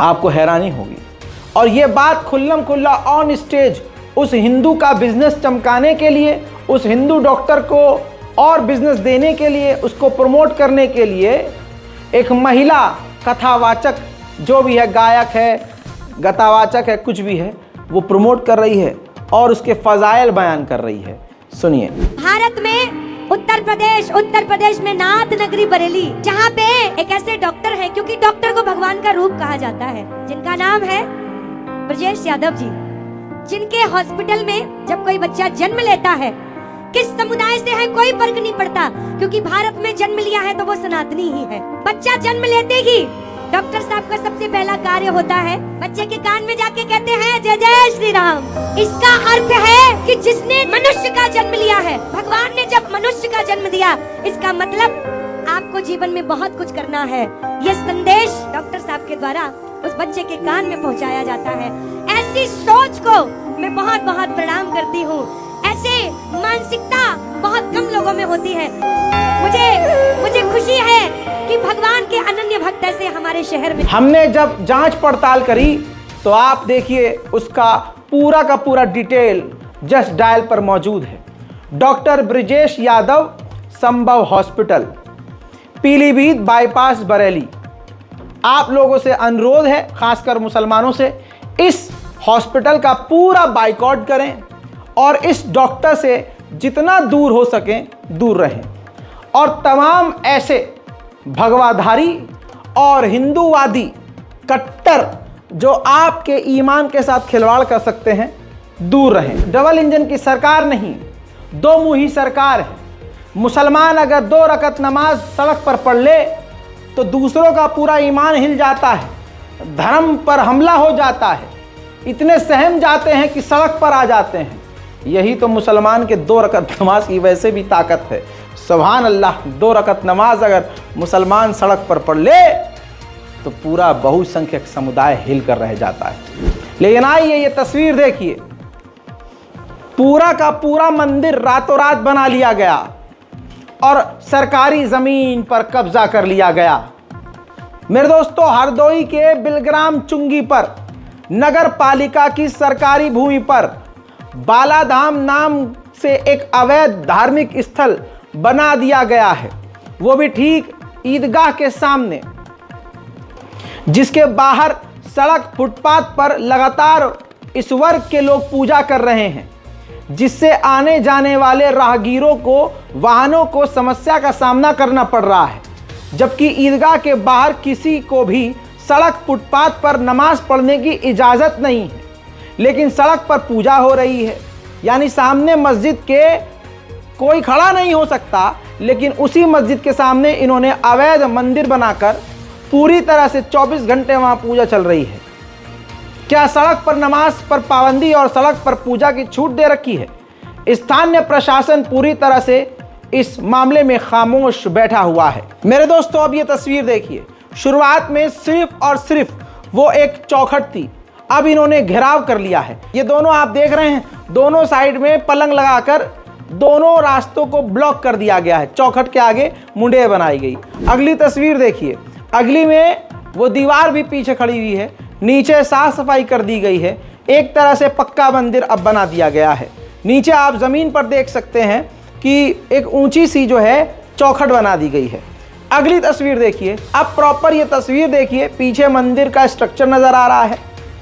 A: आपको हैरानी होगी। और ये बात खुल्लम खुल्ला ऑन स्टेज उस हिंदू का बिजनेस चमकाने के लिए, उस हिंदू डॉक्टर को और बिजनेस देने के लिए, उसको प्रमोट करने के लिए एक महिला कथावाचक, जो भी है, गायक है, गतावाचक है, कुछ भी है, वो प्रमोट कर रही है और उसके फजाइल बयान कर रही है। सुनिए।
B: भारत में उत्तर प्रदेश में नाथ नगरी बरेली, जहाँ पे एक ऐसे डॉक्टर हैं, क्योंकि डॉक्टर को भगवान का रूप कहा जाता है, जिनका नाम है ब्रजेश यादव जी, जिनके हॉस्पिटल में जब कोई बच्चा जन्म लेता है, किस समुदाय से है कोई फर्क नहीं पड़ता, क्योंकि भारत में जन्म लिया है तो वो सनातनी ही है। बच्चा जन्म लेते ही डॉक्टर साहब का सबसे पहला कार्य होता है, बच्चे के कान में जाके कहते हैं जय जय श्री राम। इसका अर्थ है कि जिसने मनुष्य का जन्म लिया है, भगवान ने जब मनुष्य का जन्म दिया, इसका मतलब आपको जीवन में बहुत कुछ करना है। ये संदेश डॉक्टर साहब के द्वारा उस बच्चे के कान में पहुंचाया जाता है। ऐसी सोच को मैं बहुत बहुत प्रणाम करती हूँ। ऐसे मानसिकता बहुत कम लोगों में होती है। मुझे खुशी है कि भगवान के अनन्य भक्त ऐसे हमारे शहर में।
A: हमने जब जांच पड़ताल करी तो आप देखिए उसका पूरा का पूरा डिटेल जस्ट डायल पर मौजूद है। डॉक्टर ब्रजेश यादव संभव हॉस्पिटल, पीलीभीत बाईपास बरेली। आप लोगों से अनुरोध है, खासकर मुसलमानों से, इस हॉस्पिटल का पूरा बाइकआउट करें और इस डॉक्टर से जितना दूर हो सके दूर रहें। और तमाम ऐसे भगवाधारी और हिंदूवादी कट्टर जो आपके ईमान के साथ खिलवाड़ कर सकते हैं, दूर रहें। डबल इंजन की सरकार नहीं, दो मुही सरकार है। मुसलमान अगर 2 रकत नमाज सड़क पर पढ़ ले तो दूसरों का पूरा ईमान हिल जाता है, धर्म पर हमला हो जाता है, इतने सहम जाते हैं कि सड़क पर आ जाते हैं। यही तो मुसलमान के 2 रकत नमाज की वैसे भी ताकत है। सुभान अल्लाह, 2 रकत नमाज अगर मुसलमान सड़क पर पढ़ ले तो पूरा बहुसंख्यक समुदाय हिल कर रह जाता है। लेकिन आइए ये तस्वीर देखिए, पूरा का पूरा मंदिर रातों रात बना लिया गया और सरकारी जमीन पर कब्जा कर लिया गया। मेरे दोस्तों, हरदोई के बिलग्राम चुंगी पर नगर पालिका की सरकारी भूमि पर बालाधाम नाम से एक अवैध धार्मिक स्थल बना दिया गया है, वो भी ठीक ईदगाह के सामने, जिसके बाहर सड़क फुटपाथ पर लगातार इस वर्ग के लोग पूजा कर रहे हैं, जिससे आने जाने वाले राहगीरों को, वाहनों को समस्या का सामना करना पड़ रहा है। जबकि ईदगाह के बाहर किसी को भी सड़क फुटपाथ पर नमाज पढ़ने की इजाज़त नहीं है, लेकिन सड़क पर पूजा हो रही है। यानी सामने मस्जिद के कोई खड़ा नहीं हो सकता, लेकिन उसी मस्जिद के सामने इन्होंने अवैध मंदिर बनाकर पूरी तरह से 24 घंटे वहां पूजा चल रही है। क्या सड़क पर नमाज पर पाबंदी और सड़क पर पूजा की छूट दे रखी है? स्थानीय प्रशासन पूरी तरह से इस मामले में खामोश बैठा हुआ है। मेरे दोस्तों, अब ये तस्वीर देखिए। शुरुआत में सिर्फ और सिर्फ वो एक चौखट थी, अब इन्होंने घेराव कर लिया है। ये दोनों आप देख रहे हैं, दोनों साइड में पलंग लगाकर दोनों रास्तों को ब्लॉक कर दिया गया है। चौखट के आगे मुंडे बनाई गई। अगली तस्वीर देखिए, अगली में वो दीवार भी पीछे खड़ी हुई है, नीचे साफ सफाई कर दी गई है। एक तरह से पक्का मंदिर अब बना दिया गया है। नीचे आप ज़मीन पर देख सकते हैं कि एक ऊंची सी जो है चौखट बना दी गई है। अगली तस्वीर देखिए, अब प्रॉपर ये तस्वीर देखिए, पीछे मंदिर का स्ट्रक्चर नज़र आ रहा है।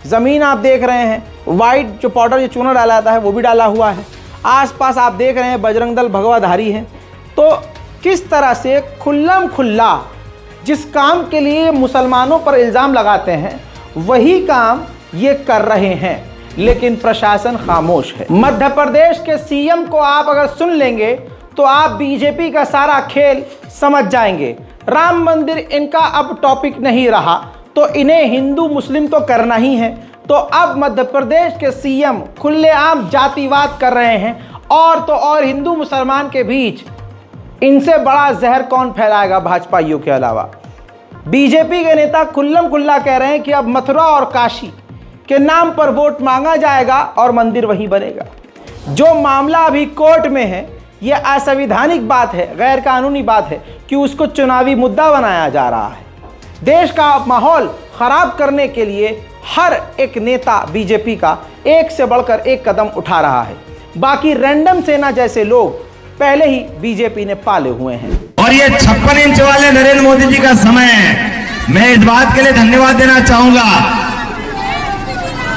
A: ज़मीन आप देख रहे हैं, वाइट जो पाउडर जो चूना डाला जाता है वो भी डाला हुआ है। आसपास आप देख रहे हैं बजरंग दल भगवाधारी हैं। तो किस तरह से खुल्लम खुल्ला जिस काम के लिए मुसलमानों पर इल्ज़ाम लगाते हैं वही काम ये कर रहे हैं, लेकिन प्रशासन खामोश है। मध्य प्रदेश के सीएम को आप अगर सुन लेंगे तो आप बीजेपी का सारा खेल समझ जाएंगे। राम मंदिर इनका अब टॉपिक नहीं रहा, तो इन्हें हिंदू मुस्लिम तो करना ही है। तो अब मध्य प्रदेश के सीएम खुलेआम जातिवाद कर रहे हैं, और तो और हिंदू मुसलमान के बीच इनसे बड़ा जहर कौन फैलाएगा भाजपाइयों के अलावा। बीजेपी के नेता खुल्लम खुल्ला कह रहे हैं कि अब मथुरा और काशी के नाम पर वोट मांगा जाएगा और मंदिर वहीं बनेगा। जो मामला अभी कोर्ट में है, यह असंवैधानिक बात है, गैर कानूनी बात है कि उसको चुनावी मुद्दा बनाया जा रहा है। देश का माहौल खराब करने के लिए हर एक नेता बीजेपी का एक से बढ़कर एक कदम उठा रहा है। बाकी रैंडम सेना जैसे लोग पहले ही बीजेपी ने पाले हुए हैं।
F: और ये 56 इंच वाले नरेंद्र मोदी जी का समय है। मैं इस बात के लिए धन्यवाद देना चाहूंगा।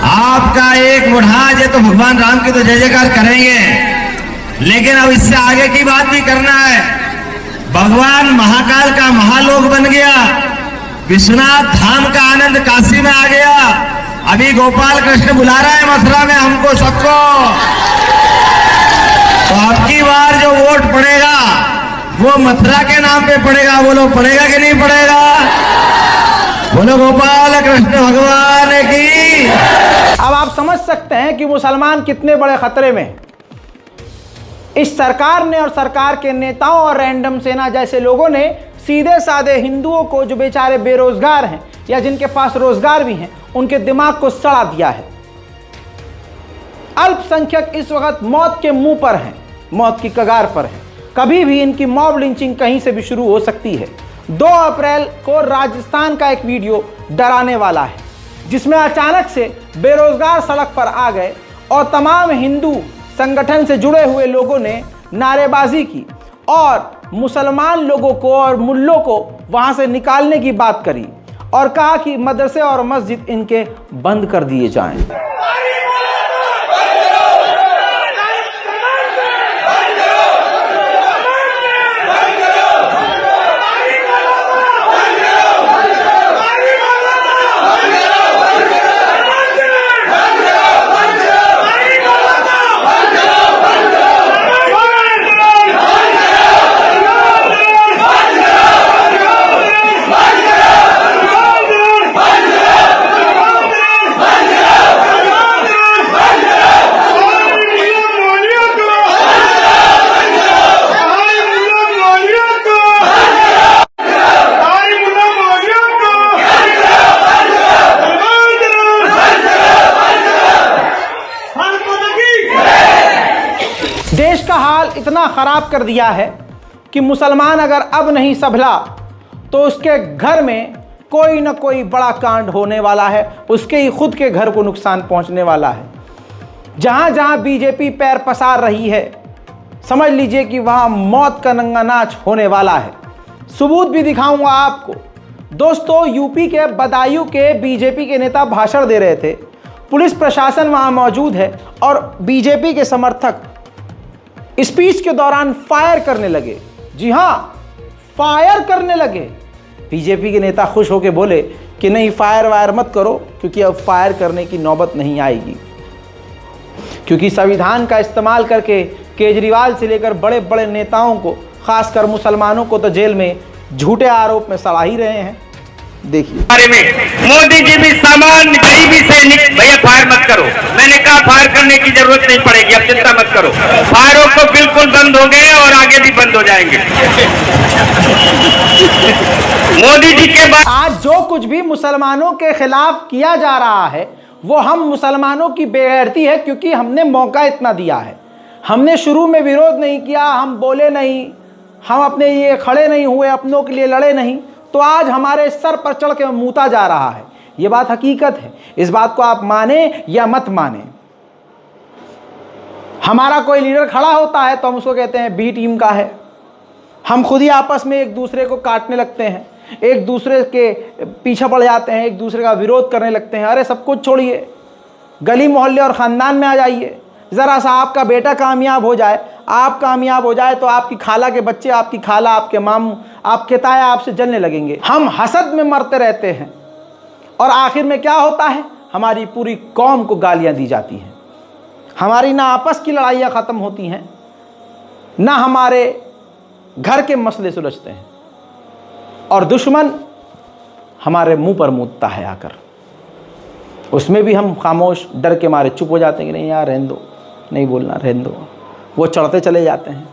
F: आपका एक मुढ़ाज है तो भगवान राम की तो जय जयकार करेंगे, लेकिन अब इससे आगे की बात भी करना है। भगवान महाकाल का महालोक बन गया, विश्वनाथ धाम का आनंद काशी में आ गया। अभी गोपाल कृष्ण बुला रहा है मथुरा में हमको सबको। तो अब की बार जो वोट पड़ेगा वो मथुरा के नाम पे पड़ेगा। बोलो पड़ेगा कि नहीं पड़ेगा? बोलो गोपाल कृष्ण भगवान की।
A: अब आप समझ सकते हैं कि मुसलमान कितने बड़े खतरे में हैं। इस सरकार ने और सरकार के नेताओं और रैंडम सेना जैसे लोगों ने सीधे साधे हिंदुओं को, जो बेचारे बेरोजगार हैं या जिनके पास रोजगार भी हैं, उनके दिमाग को सड़ा दिया है। अल्पसंख्यक इस वक्त मौत के मुंह पर हैं, मौत की कगार पर हैं। कभी भी इनकी मॉब लिंचिंग कहीं से भी शुरू हो सकती है। 2 अप्रैल को राजस्थान का एक वीडियो डराने वाला है, जिसमें अचानक से बेरोजगार सड़क पर आ गए और तमाम हिंदू संगठन से जुड़े हुए लोगों ने नारेबाजी की और मुसलमान लोगों को और मुल्लों को वहां से निकालने की बात करी और कहा कि मदरसे और मस्जिद इनके बंद कर दिए जाएं। देश का हाल इतना ख़राब कर दिया है कि मुसलमान अगर अब नहीं संभला तो उसके घर में कोई ना कोई बड़ा कांड होने वाला है, उसके ही खुद के घर को नुकसान पहुंचने वाला है। जहां जहां बीजेपी पैर पसार रही है, समझ लीजिए कि वहां मौत का नंगा नाच होने वाला है। सबूत भी दिखाऊंगा आपको। दोस्तों, यूपी के बदायूं के बीजेपी के नेता भाषण दे रहे थे, पुलिस प्रशासन वहां मौजूद है और बीजेपी के समर्थक स्पीच के दौरान फायर करने लगे। जी हां, फायर करने लगे। बीजेपी के नेता खुश होकर बोले कि नहीं, फायर वायर मत करो, क्योंकि अब फायर करने की नौबत नहीं आएगी। क्योंकि संविधान का इस्तेमाल करके केजरीवाल से लेकर बड़े बड़े नेताओं को, खासकर मुसलमानों को तो जेल में झूठे आरोप में सड़ा ही रहे हैं। देखिए
G: बारे में मोदी जी भी सामान्य गरीबी से भैया फायर मत करो, मैंने कहा फायर करने की जरूरत नहीं पड़ेगी, अब चिंता मत करो, फायरों तो बिल्कुल बंद हो गए और आगे भी बंद हो जाएंगे। मोदी जी के बाद
A: आज जो कुछ भी मुसलमानों के खिलाफ किया जा रहा है वो हम मुसलमानों की बेगैरती है, क्योंकि हमने मौका इतना दिया है। हमने शुरू में विरोध नहीं किया, हम बोले नहीं, हम अपने लिए खड़े नहीं हुए, अपनों के लिए लड़े नहीं, तो आज हमारे सर पर चढ़ के मूता जा रहा है। ये बात हकीकत है, इस बात को आप माने या मत माने। हमारा कोई लीडर खड़ा होता है तो हम उसको कहते हैं बी टीम का है। हम खुद ही आपस में एक दूसरे को काटने लगते हैं, एक दूसरे के पीछे पड़ जाते हैं, एक दूसरे का विरोध करने लगते हैं। अरे सब कुछ छोड़िए, गली मोहल्ले और ख़ानदान में आ जाइए। ज़रा सा आपका बेटा कामयाब हो जाए, आप कामयाब हो जाए तो आपकी खाला के बच्चे, आपकी खाला, आपके मामू, आपके ताया आपसे जलने लगेंगे। हम हसद में मरते रहते हैं और आखिर में क्या होता है, हमारी पूरी कौम को गालियाँ दी जाती हैं। हमारी ना आपस की लड़ाइयाँ ख़त्म होती हैं, ना हमारे घर के मसले सुलझते हैं, और दुश्मन हमारे मुंह पर मूतता है आकर। उसमें भी हम खामोश, डर के मारे चुप हो जाते हैं कि नहीं यार रहने दो, नहीं बोलना, रहने दो। वो चढ़ते चले जाते हैं।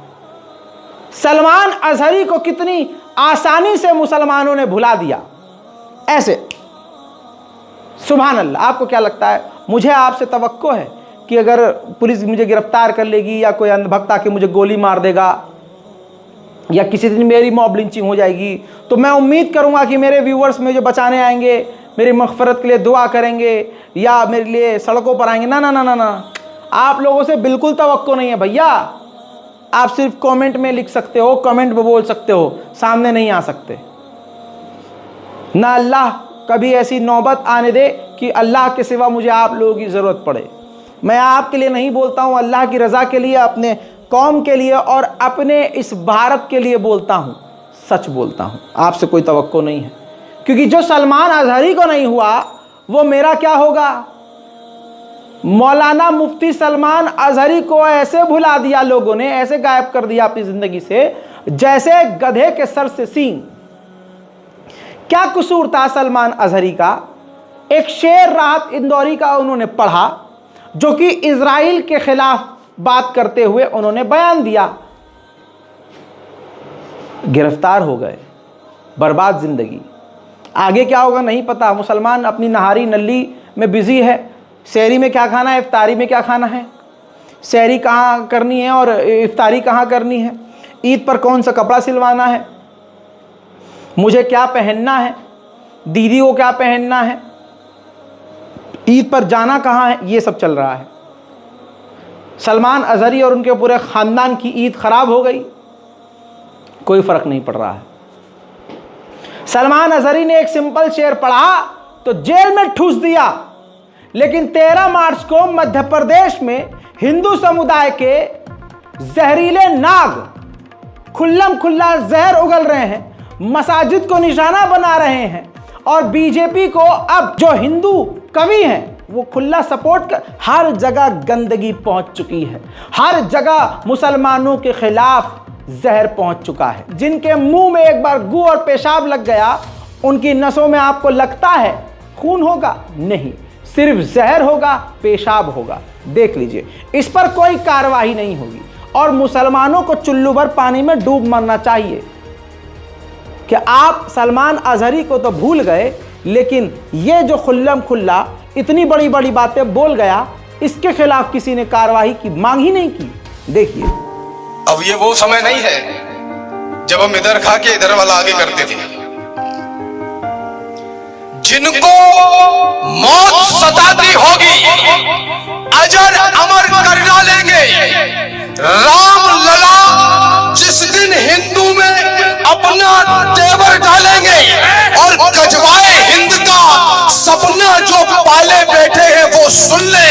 A: सलमान अजहरी को कितनी आसानी से मुसलमानों ने भुला दिया, ऐसे। सुभान अल्लाह। आपको क्या लगता है, मुझे आपसे तवक्को है कि अगर पुलिस मुझे गिरफ्तार कर लेगी या कोई अंधभक्त आके मुझे गोली मार देगा या किसी दिन मेरी मॉब लिंचिंग हो जाएगी, तो मैं उम्मीद करूंगा कि मेरे व्यूअर्स मुझे बचाने आएंगे, मेरी मग़फ़िरत के लिए दुआ करेंगे या मेरे लिए सड़कों पर आएंगे। ना ना ना ना ना, आप लोगों से बिल्कुल तवक्को नहीं है भैया। आप सिर्फ कमेंट में लिख सकते हो, कमेंट में बोल सकते हो, सामने नहीं आ सकते। ना अल्लाह कभी ऐसी नौबत आने दे कि अल्लाह के सिवा मुझे आप लोगों की ज़रूरत पड़े। मैं आपके लिए नहीं बोलता हूँ, अल्लाह की रज़ा के लिए, अपने कौम के लिए और अपने इस भारत के लिए बोलता हूँ, सच बोलता हूँ। आपसे कोई तवक्को नहीं है, क्योंकि जो सलमान अजहरी को नहीं हुआ वो मेरा क्या होगा। मौलाना मुफ्ती सलमान अजहरी को ऐसे भुला दिया लोगों ने, ऐसे गायब कर दिया अपनी ज़िंदगी से, जैसे गधे के सर से सींग। क्या कसूर था सलमान अजहरी का। एक शेर राहत इंदौरी का उन्होंने पढ़ा, जो कि इजराइल के खिलाफ बात करते हुए उन्होंने बयान दिया, गिरफ्तार हो गए, बर्बाद ज़िंदगी। आगे क्या होगा नहीं पता। मुसलमान अपनी नहारी नल्ली में बिज़ी है, सहरी में क्या खाना है, इफ्तारी में क्या खाना है, सहरी कहाँ करनी है और इफ्तारी कहाँ करनी है, ईद पर कौन सा कपड़ा सिलवाना है, मुझे क्या पहनना है, दीदी को क्या पहनना है, ईद पर जाना कहाँ है, ये सब चल रहा है। सलमान अजहरी और उनके पूरे ख़ानदान की ईद ख़राब हो गई, कोई फ़र्क नहीं पड़ रहा है। सलमान अजहरी ने एक सिंपल शेर पढ़ा तो जेल में ठूस दिया, लेकिन 13 मार्च को मध्य प्रदेश में हिंदू समुदाय के जहरीले नाग खुल्लम खुल्ला जहर उगल रहे हैं, मसाजिद को निशाना बना रहे हैं, और बीजेपी को अब जो हिंदू कवि हैं वो खुला सपोर्ट कर। हर जगह गंदगी पहुंच चुकी है, हर जगह मुसलमानों के खिलाफ जहर पहुंच चुका है। जिनके मुंह में एक बार गू और पेशाब लग गया, उनकी नसों में आपको लगता है खून होगा? नहीं, सिर्फ जहर होगा, पेशाब होगा। देख लीजिए, इस पर कोई कार्रवाई नहीं होगी और मुसलमानों को चुल्लू भर पानी में डूब मरना चाहिए। कि आप सलमान अजहरी को तो भूल गए, लेकिन ये जो खुल्लम खुल्ला इतनी बड़ी बड़ी बातें बोल गया, इसके खिलाफ किसी ने कार्रवाई की मांग ही नहीं की। देखिए,
H: अब ये वो समय नहीं है जब हम इधर खा के इधर वाला आगे करते थे। जिनको मौत सताती होगी अजर अमर कर डालेंगे। राम लला जिस दिन हिंदू में अपना तेवर डालेंगे और कजवाए हिंद का सपना जो पाले बैठे हैं वो सुन ले।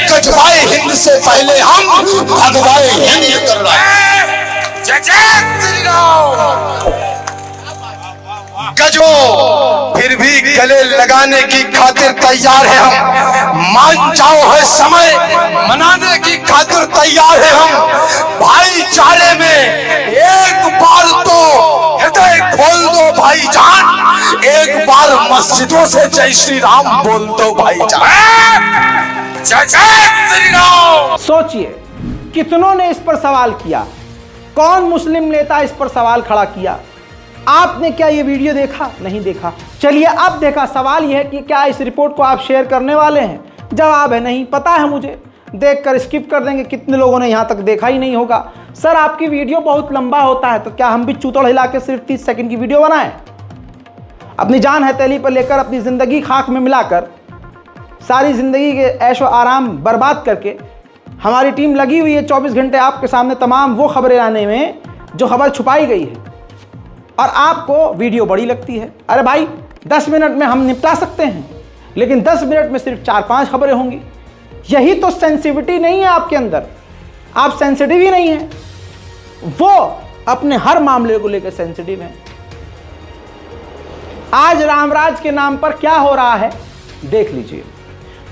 H: कजवाए हिंद से पहले हम भगवाए हिंद कर रहे हैं। जय जय श्री राम। गजो फिर भी गले लगाने की खातिर तैयार है हम। मान जाओ है समय मनाने की खातिर तैयार है हम। भाईचारे में एक बार तो हृदय खोल दो भाईजान, एक बार मस्जिदों से जय श्री राम बोल दो भाईजान। जय जय श्री राम।
A: सोचिए कितनों ने इस पर सवाल किया, कौन मुस्लिम नेता इस पर सवाल खड़ा किया? आपने क्या ये वीडियो देखा? नहीं देखा। चलिए अब देखा। सवाल यह है कि क्या इस रिपोर्ट को आप शेयर करने वाले हैं? जवाब है नहीं। पता है मुझे, देखकर स्किप कर देंगे। कितने लोगों ने यहाँ तक देखा ही नहीं होगा। सर आपकी वीडियो बहुत लंबा होता है, तो क्या हम भी चूतड़ हिला के सिर्फ 30 सेकंड की वीडियो बनाएं? अपनी जान हथेली पर लेकर, अपनी ज़िंदगी खाक में मिलाकर, सारी ज़िंदगी के ऐशो आराम बर्बाद करके हमारी टीम लगी हुई है 24 घंटे आपके सामने तमाम वो खबरें लाने में जो खबर छुपाई गई है, और आपको वीडियो बड़ी लगती है। अरे भाई 10 मिनट में हम निपटा सकते हैं, लेकिन 10 मिनट में सिर्फ 4-5 खबरें होंगी। यही तो सेंसिटिविटी नहीं है आपके अंदर। आप सेंसिटिव ही नहीं हैं, वो अपने हर मामले को लेकर सेंसिटिव हैं। आज रामराज के नाम पर क्या हो रहा है देख लीजिए।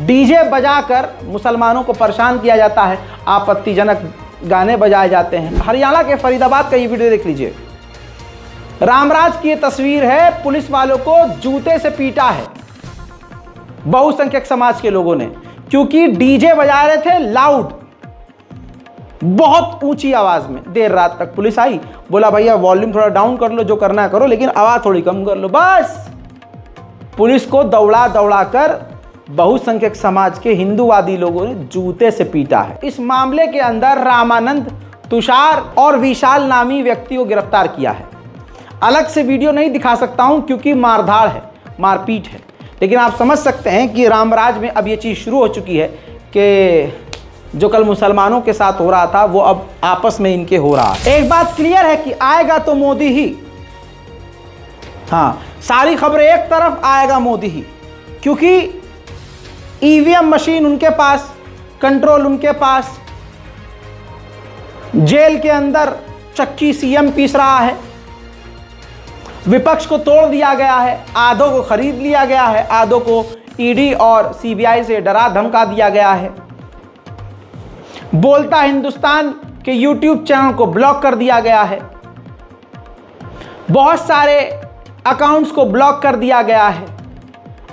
A: डीजे बजाकर मुसलमानों को परेशान किया जाता है, आपत्तिजनक गाने बजाए जाते हैं। हरियाणा के फरीदाबाद का ये वीडियो देख लीजिए। रामराज की ये तस्वीर है, पुलिस वालों को जूते से पीटा है बहुसंख्यक समाज के लोगों ने, क्योंकि डीजे बजा रहे थे लाउड, बहुत ऊंची आवाज में। देर रात तक पुलिस आई, बोला भैया वॉल्यूम थोड़ा डाउन कर लो, जो करना है करो, लेकिन आवाज थोड़ी कम कर लो। बस पुलिस को दौड़ा दौड़ा कर बहुसंख्यक समाज के हिंदूवादी लोगों ने जूते से पीटा है। इस मामले के अंदर रामानंद, तुषार और विशाल नामी व्यक्ति को गिरफ्तार किया है। अलग से वीडियो नहीं दिखा सकता हूं क्योंकि मारधाड़ है, मारपीट है, लेकिन आप समझ सकते हैं कि रामराज में अब ये चीज़ शुरू हो चुकी है कि जो कल मुसलमानों के साथ हो रहा था वो अब आपस में इनके हो रहा है। एक बात क्लियर है कि आएगा तो मोदी ही। हाँ, सारी खबरें एक तरफ, आएगा मोदी ही, क्योंकि ईवीएम मशीन उनके पास, कंट्रोल उनके पास, जेल के अंदर चक्की सीएम पीस रहा है, विपक्ष को तोड़ दिया गया है, आधों को खरीद लिया गया है, आधों को ईडी और सीबीआई से डरा धमका दिया गया है, बोलता हिंदुस्तान के यूट्यूब चैनल को ब्लॉक कर दिया गया है, बहुत सारे अकाउंट्स को ब्लॉक कर दिया गया है।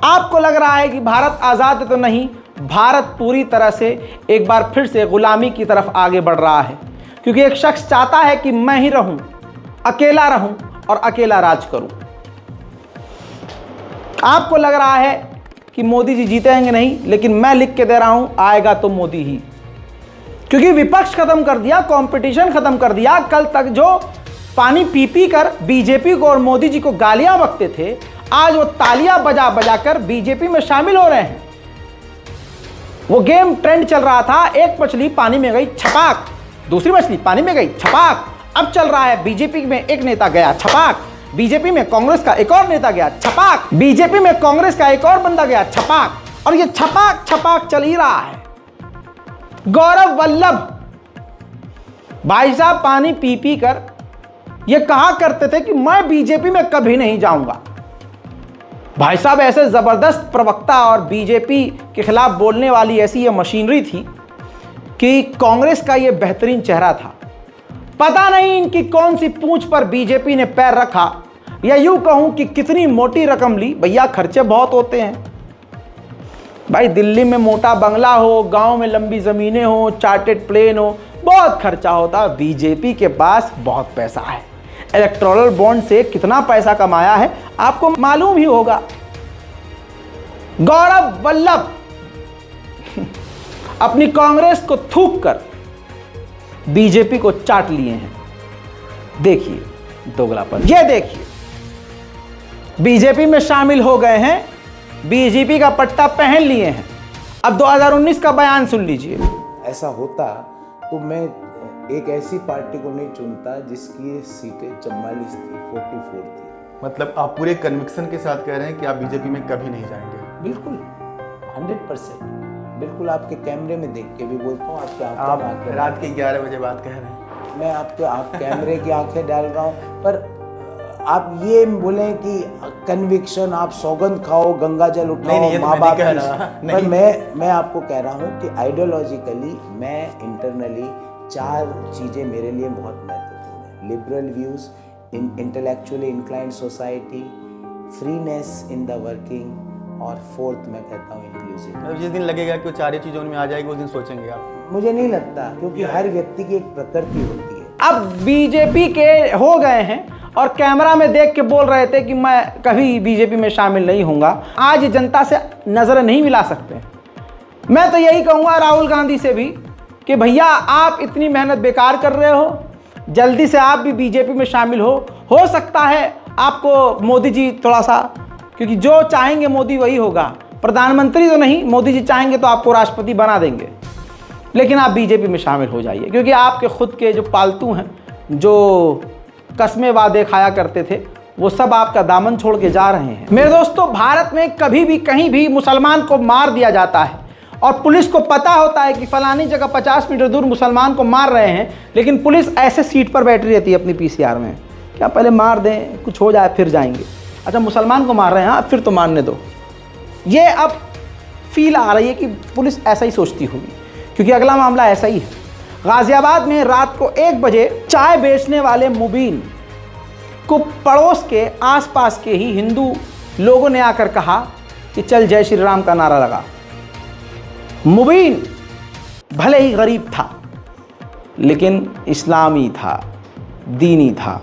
A: आपको लग रहा है कि भारत आज़ाद है, तो नहीं, भारत पूरी तरह से एक बार फिर से गुलामी की तरफ आगे बढ़ रहा है, क्योंकि एक शख्स चाहता है कि मैं ही रहूं, अकेला रहूं और अकेला राज करूं। आपको लग रहा है कि मोदी जी जीतेंगे नहीं, लेकिन मैं लिख के दे रहा हूं, आएगा तो मोदी ही, क्योंकि विपक्ष खत्म कर दिया, कंपटीशन खत्म कर दिया। कल तक जो पानी पी पी कर बीजेपी को और मोदी जी को गालियां बकते थे, आज वो तालियां बजा बजा कर बीजेपी में शामिल हो रहे हैं। वो गेम ट्रेंड चल रहा था, एक मछली पानी में गई छपाक, दूसरी मछली पानी में गई छपाक। अब चल रहा है बीजेपी में एक नेता गया छपाक, बीजेपी में कांग्रेस का एक और नेता गया छपाक, बीजेपी में कांग्रेस का एक और बंदा गया छपाक, और ये छपाक छपाक चल ही रहा है। गौरव वल्लभ भाई साहब पानी पी पी कर ये कहा करते थे कि मैं बीजेपी में कभी नहीं जाऊंगा। भाई साहब ऐसे जबरदस्त प्रवक्ता और बीजेपी के खिलाफ बोलने वाली ऐसी ये मशीनरी थी कि कांग्रेस का ये बेहतरीन चेहरा था। पता नहीं इनकी कौन सी पूंछ पर बीजेपी ने पैर रखा, या यूं कहूं कि कितनी मोटी रकम ली। भैया खर्चे बहुत होते हैं भाई, दिल्ली में मोटा बंगला हो, गांव में लंबी जमीनें हो, चार्टेड प्लेन हो, बहुत खर्चा होता। बीजेपी के पास बहुत पैसा है, इलेक्टोरल बॉन्ड से कितना पैसा कमाया है आपको मालूम ही होगा। गौरव वल्लभ अपनी कांग्रेस को थूक कर बीजेपी को चाट लिए हैं। देखिए दोगलापन, ये देखिए बीजेपी में शामिल हो गए हैं, बीजेपी का पट्टा पहन लिए हैं। अब 2019 का बयान सुन लीजिए।
I: ऐसा होता तो मैं एक ऐसी पार्टी को नहीं चुनता जिसकी सीटें 44 थी, 44 थी।
J: मतलब आप पूरे कन्विक्शन के साथ कह रहे हैं कि आप बीजेपी में कभी नहीं जाएंगे?
I: बिल्कुल 100%, बिल्कुल आपके कैमरे में देख के भी बोलता हूँ।
J: आप रात के 11 बजे बात कह रहे हैं,
I: मैं आपके कैमरे की आंखें डाल रहा हूँ, पर आप ये बोलें कि कन्विक्शन, आप सौगंध खाओ, गंगा जल उठाओ,
J: नहीं, ये तो
I: माँ
J: मैं
I: बाप
J: नहीं कह
I: की-
J: रहा,
I: पर
J: नहीं।
I: मैं आपको कह रहा हूँ कि आइडियोलॉजिकली मैं इंटरनली 4 चीज़ें मेरे लिए बहुत महत्वपूर्ण हैं। Liberal views, intellectually inclined society, freeness in the working, और 4th मैं कहता हूँ इंक्लूसिव।
J: मतलब जिस दिन लगेगा कि वो 4 चीज़ों में आ जाएगी उस दिन सोचेंगे आप।
I: मुझे नहीं लगता, क्योंकि हर व्यक्ति की एक प्रकृति होती है।
A: अब बीजेपी के हो गए हैं और कैमरा में देख के बोल रहे थे कि मैं कभी बीजेपी में शामिल नहीं होऊंगा। आज जनता से नजर नहीं मिला सकते। मैं तो यही कहूँगा राहुल गांधी से भी कि भैया आप इतनी मेहनत बेकार कर रहे हो, जल्दी से आप भी बीजेपी में शामिल हो सकता है आपको मोदी जी थोड़ा सा, क्योंकि जो चाहेंगे मोदी वही होगा, प्रधानमंत्री तो नहीं, मोदी जी चाहेंगे तो आपको राष्ट्रपति बना देंगे, लेकिन आप बीजेपी में शामिल हो जाइए, क्योंकि आपके खुद के जो पालतू हैं, जो कस्में वादे खाया करते थे, वो सब आपका दामन छोड़ के जा रहे हैं। मेरे दोस्तों, भारत में कभी भी कहीं भी मुसलमान को मार दिया जाता है और पुलिस को पता होता है कि फलानी जगह 50 मीटर दूर मुसलमान को मार रहे हैं, लेकिन पुलिस ऐसे सीट पर बैठी रहती है अपनी पीसीआर में, क्या पहले मार दें, कुछ हो जाए फिर जाएंगे। अच्छा, मुसलमान को मार रहे हैं, हाँ फिर तो मारने दो। ये अब फील आ रही है कि पुलिस ऐसा ही सोचती होगी, क्योंकि अगला मामला ऐसा ही है। गाजियाबाद में रात को 1 बजे चाय बेचने वाले मुबीन को पड़ोस के आसपास के ही हिंदू लोगों ने आकर कहा कि चल जय श्री राम का नारा लगा। मुबीन भले ही गरीब था, लेकिन इस्लामी था, दीनी था,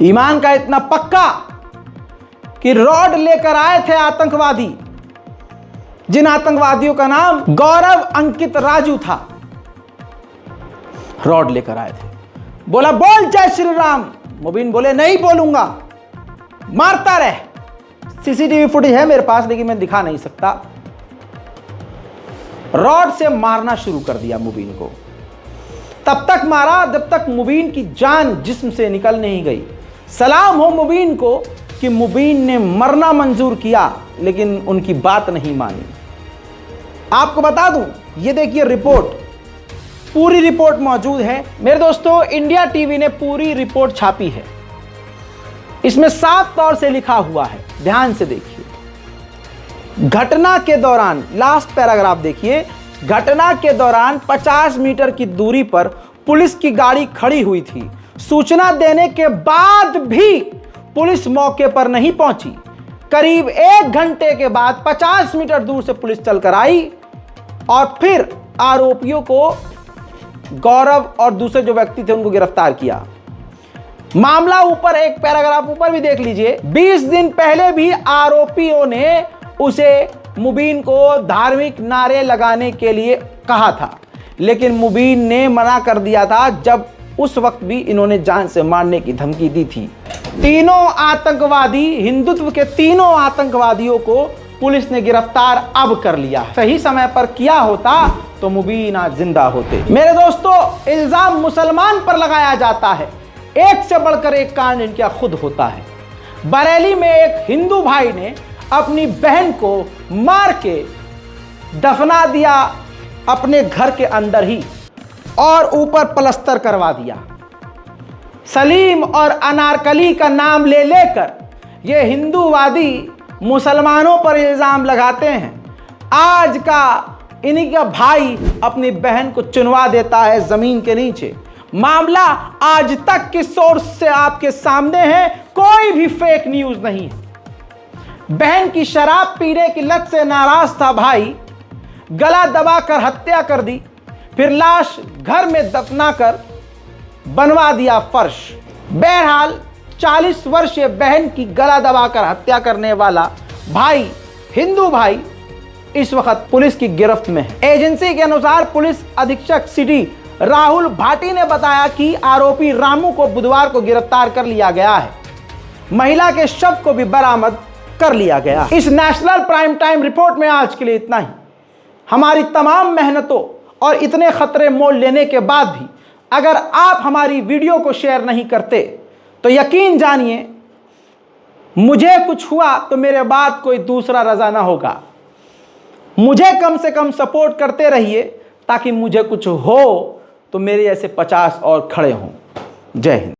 A: ईमान का इतना पक्का कि रॉड लेकर आए थे आतंकवादी, जिन आतंकवादियों का नाम गौरव अंकित राजू था। रॉड लेकर आए थे, बोला बोल जय श्री राम। मुबीन बोले नहीं बोलूंगा, मारता रहे। सीसीटीवी फुटेज है मेरे पास, लेकिन मैं दिखा नहीं सकता। रॉड से मारना शुरू कर दिया मुबीन को। तब तक मारा जब तक मुबीन की जान जिस्म से निकल नहीं गई। सलाम हो मुबीन को कि मुबीन ने मरना मंजूर किया, लेकिन उनकी बात नहीं मानी। आपको बता दूं, ये देखिए रिपोर्ट, पूरी रिपोर्ट मौजूद है मेरे दोस्तों। इंडिया टीवी ने पूरी रिपोर्ट छापी है। इसमें साफ तौर से लिखा हुआ है, ध्यान से देखिए। घटना के दौरान, लास्ट पैराग्राफ देखिए, घटना के दौरान 50 मीटर की दूरी पर पुलिस की गाड़ी खड़ी हुई थी। सूचना देने के बाद भी पुलिस मौके पर नहीं पहुंची। करीब 1 घंटे के बाद 50 मीटर दूर से पुलिस चलकर आई और फिर आरोपियों को, गौरव और दूसरे जो व्यक्ति थे, उनको गिरफ्तार किया। मामला ऊपर एक पैराग्राफ ऊपर भी देख लीजिए। 20 दिन पहले भी आरोपियों ने उसे, मुबीन को धार्मिक नारे लगाने के लिए कहा था, लेकिन मुबीन ने मना कर दिया था, जब उस वक्त भी इन्होंने जान से मारने की धमकी दी थी। तीनों आतंकवादी, हिंदुत्व के तीनों आतंकवादियों को पुलिस ने गिरफ्तार अब कर लिया। सही समय पर किया होता तो मुबीन आज जिंदा होते। मेरे दोस्तों, इल्जाम मुसलमान पर लगाया जाता है, एक से बढ़कर एक कांड इनका खुद होता है। बरेली में एक हिंदू भाई ने अपनी बहन को मार के दफना दिया अपने घर के अंदर ही, और ऊपर प्लास्टर करवा दिया। सलीम और अनारकली का नाम ले लेकर ये हिंदूवादी मुसलमानों पर इल्जाम लगाते हैं। आज का इन्हीं का भाई अपनी बहन को चुनवा देता है जमीन के नीचे। मामला आज तक के सोर्स से आपके सामने है, कोई भी फेक न्यूज नहीं है। बहन की शराब पीने की लत से नाराज था भाई, गला दबाकर हत्या कर दी, फिर लाश घर में दफनाकर बनवा दिया फर्श। बहरहाल 40 वर्षीय बहन की गला दबाकर हत्या करने वाला भाई, हिंदू भाई, इस वक्त पुलिस की गिरफ्त में है। एजेंसी के अनुसार पुलिस अधीक्षक सिटी राहुल भाटी ने बताया कि आरोपी रामू को बुधवार को गिरफ्तार कर लिया गया है। महिला के शव को भी बरामद कर लिया गया। इस नेशनल प्राइम टाइम रिपोर्ट में आज के लिए इतना ही। हमारी तमाम मेहनतों और इतने खतरे मोल लेने के बाद भी अगर आप हमारी वीडियो को शेयर नहीं करते तो यकीन जानिए, मुझे कुछ हुआ तो मेरे बाद कोई दूसरा रजा ना होगा। मुझे कम से कम सपोर्ट करते रहिए, ताकि मुझे कुछ हो तो मेरे ऐसे 50 और खड़े हों। जय हिंद।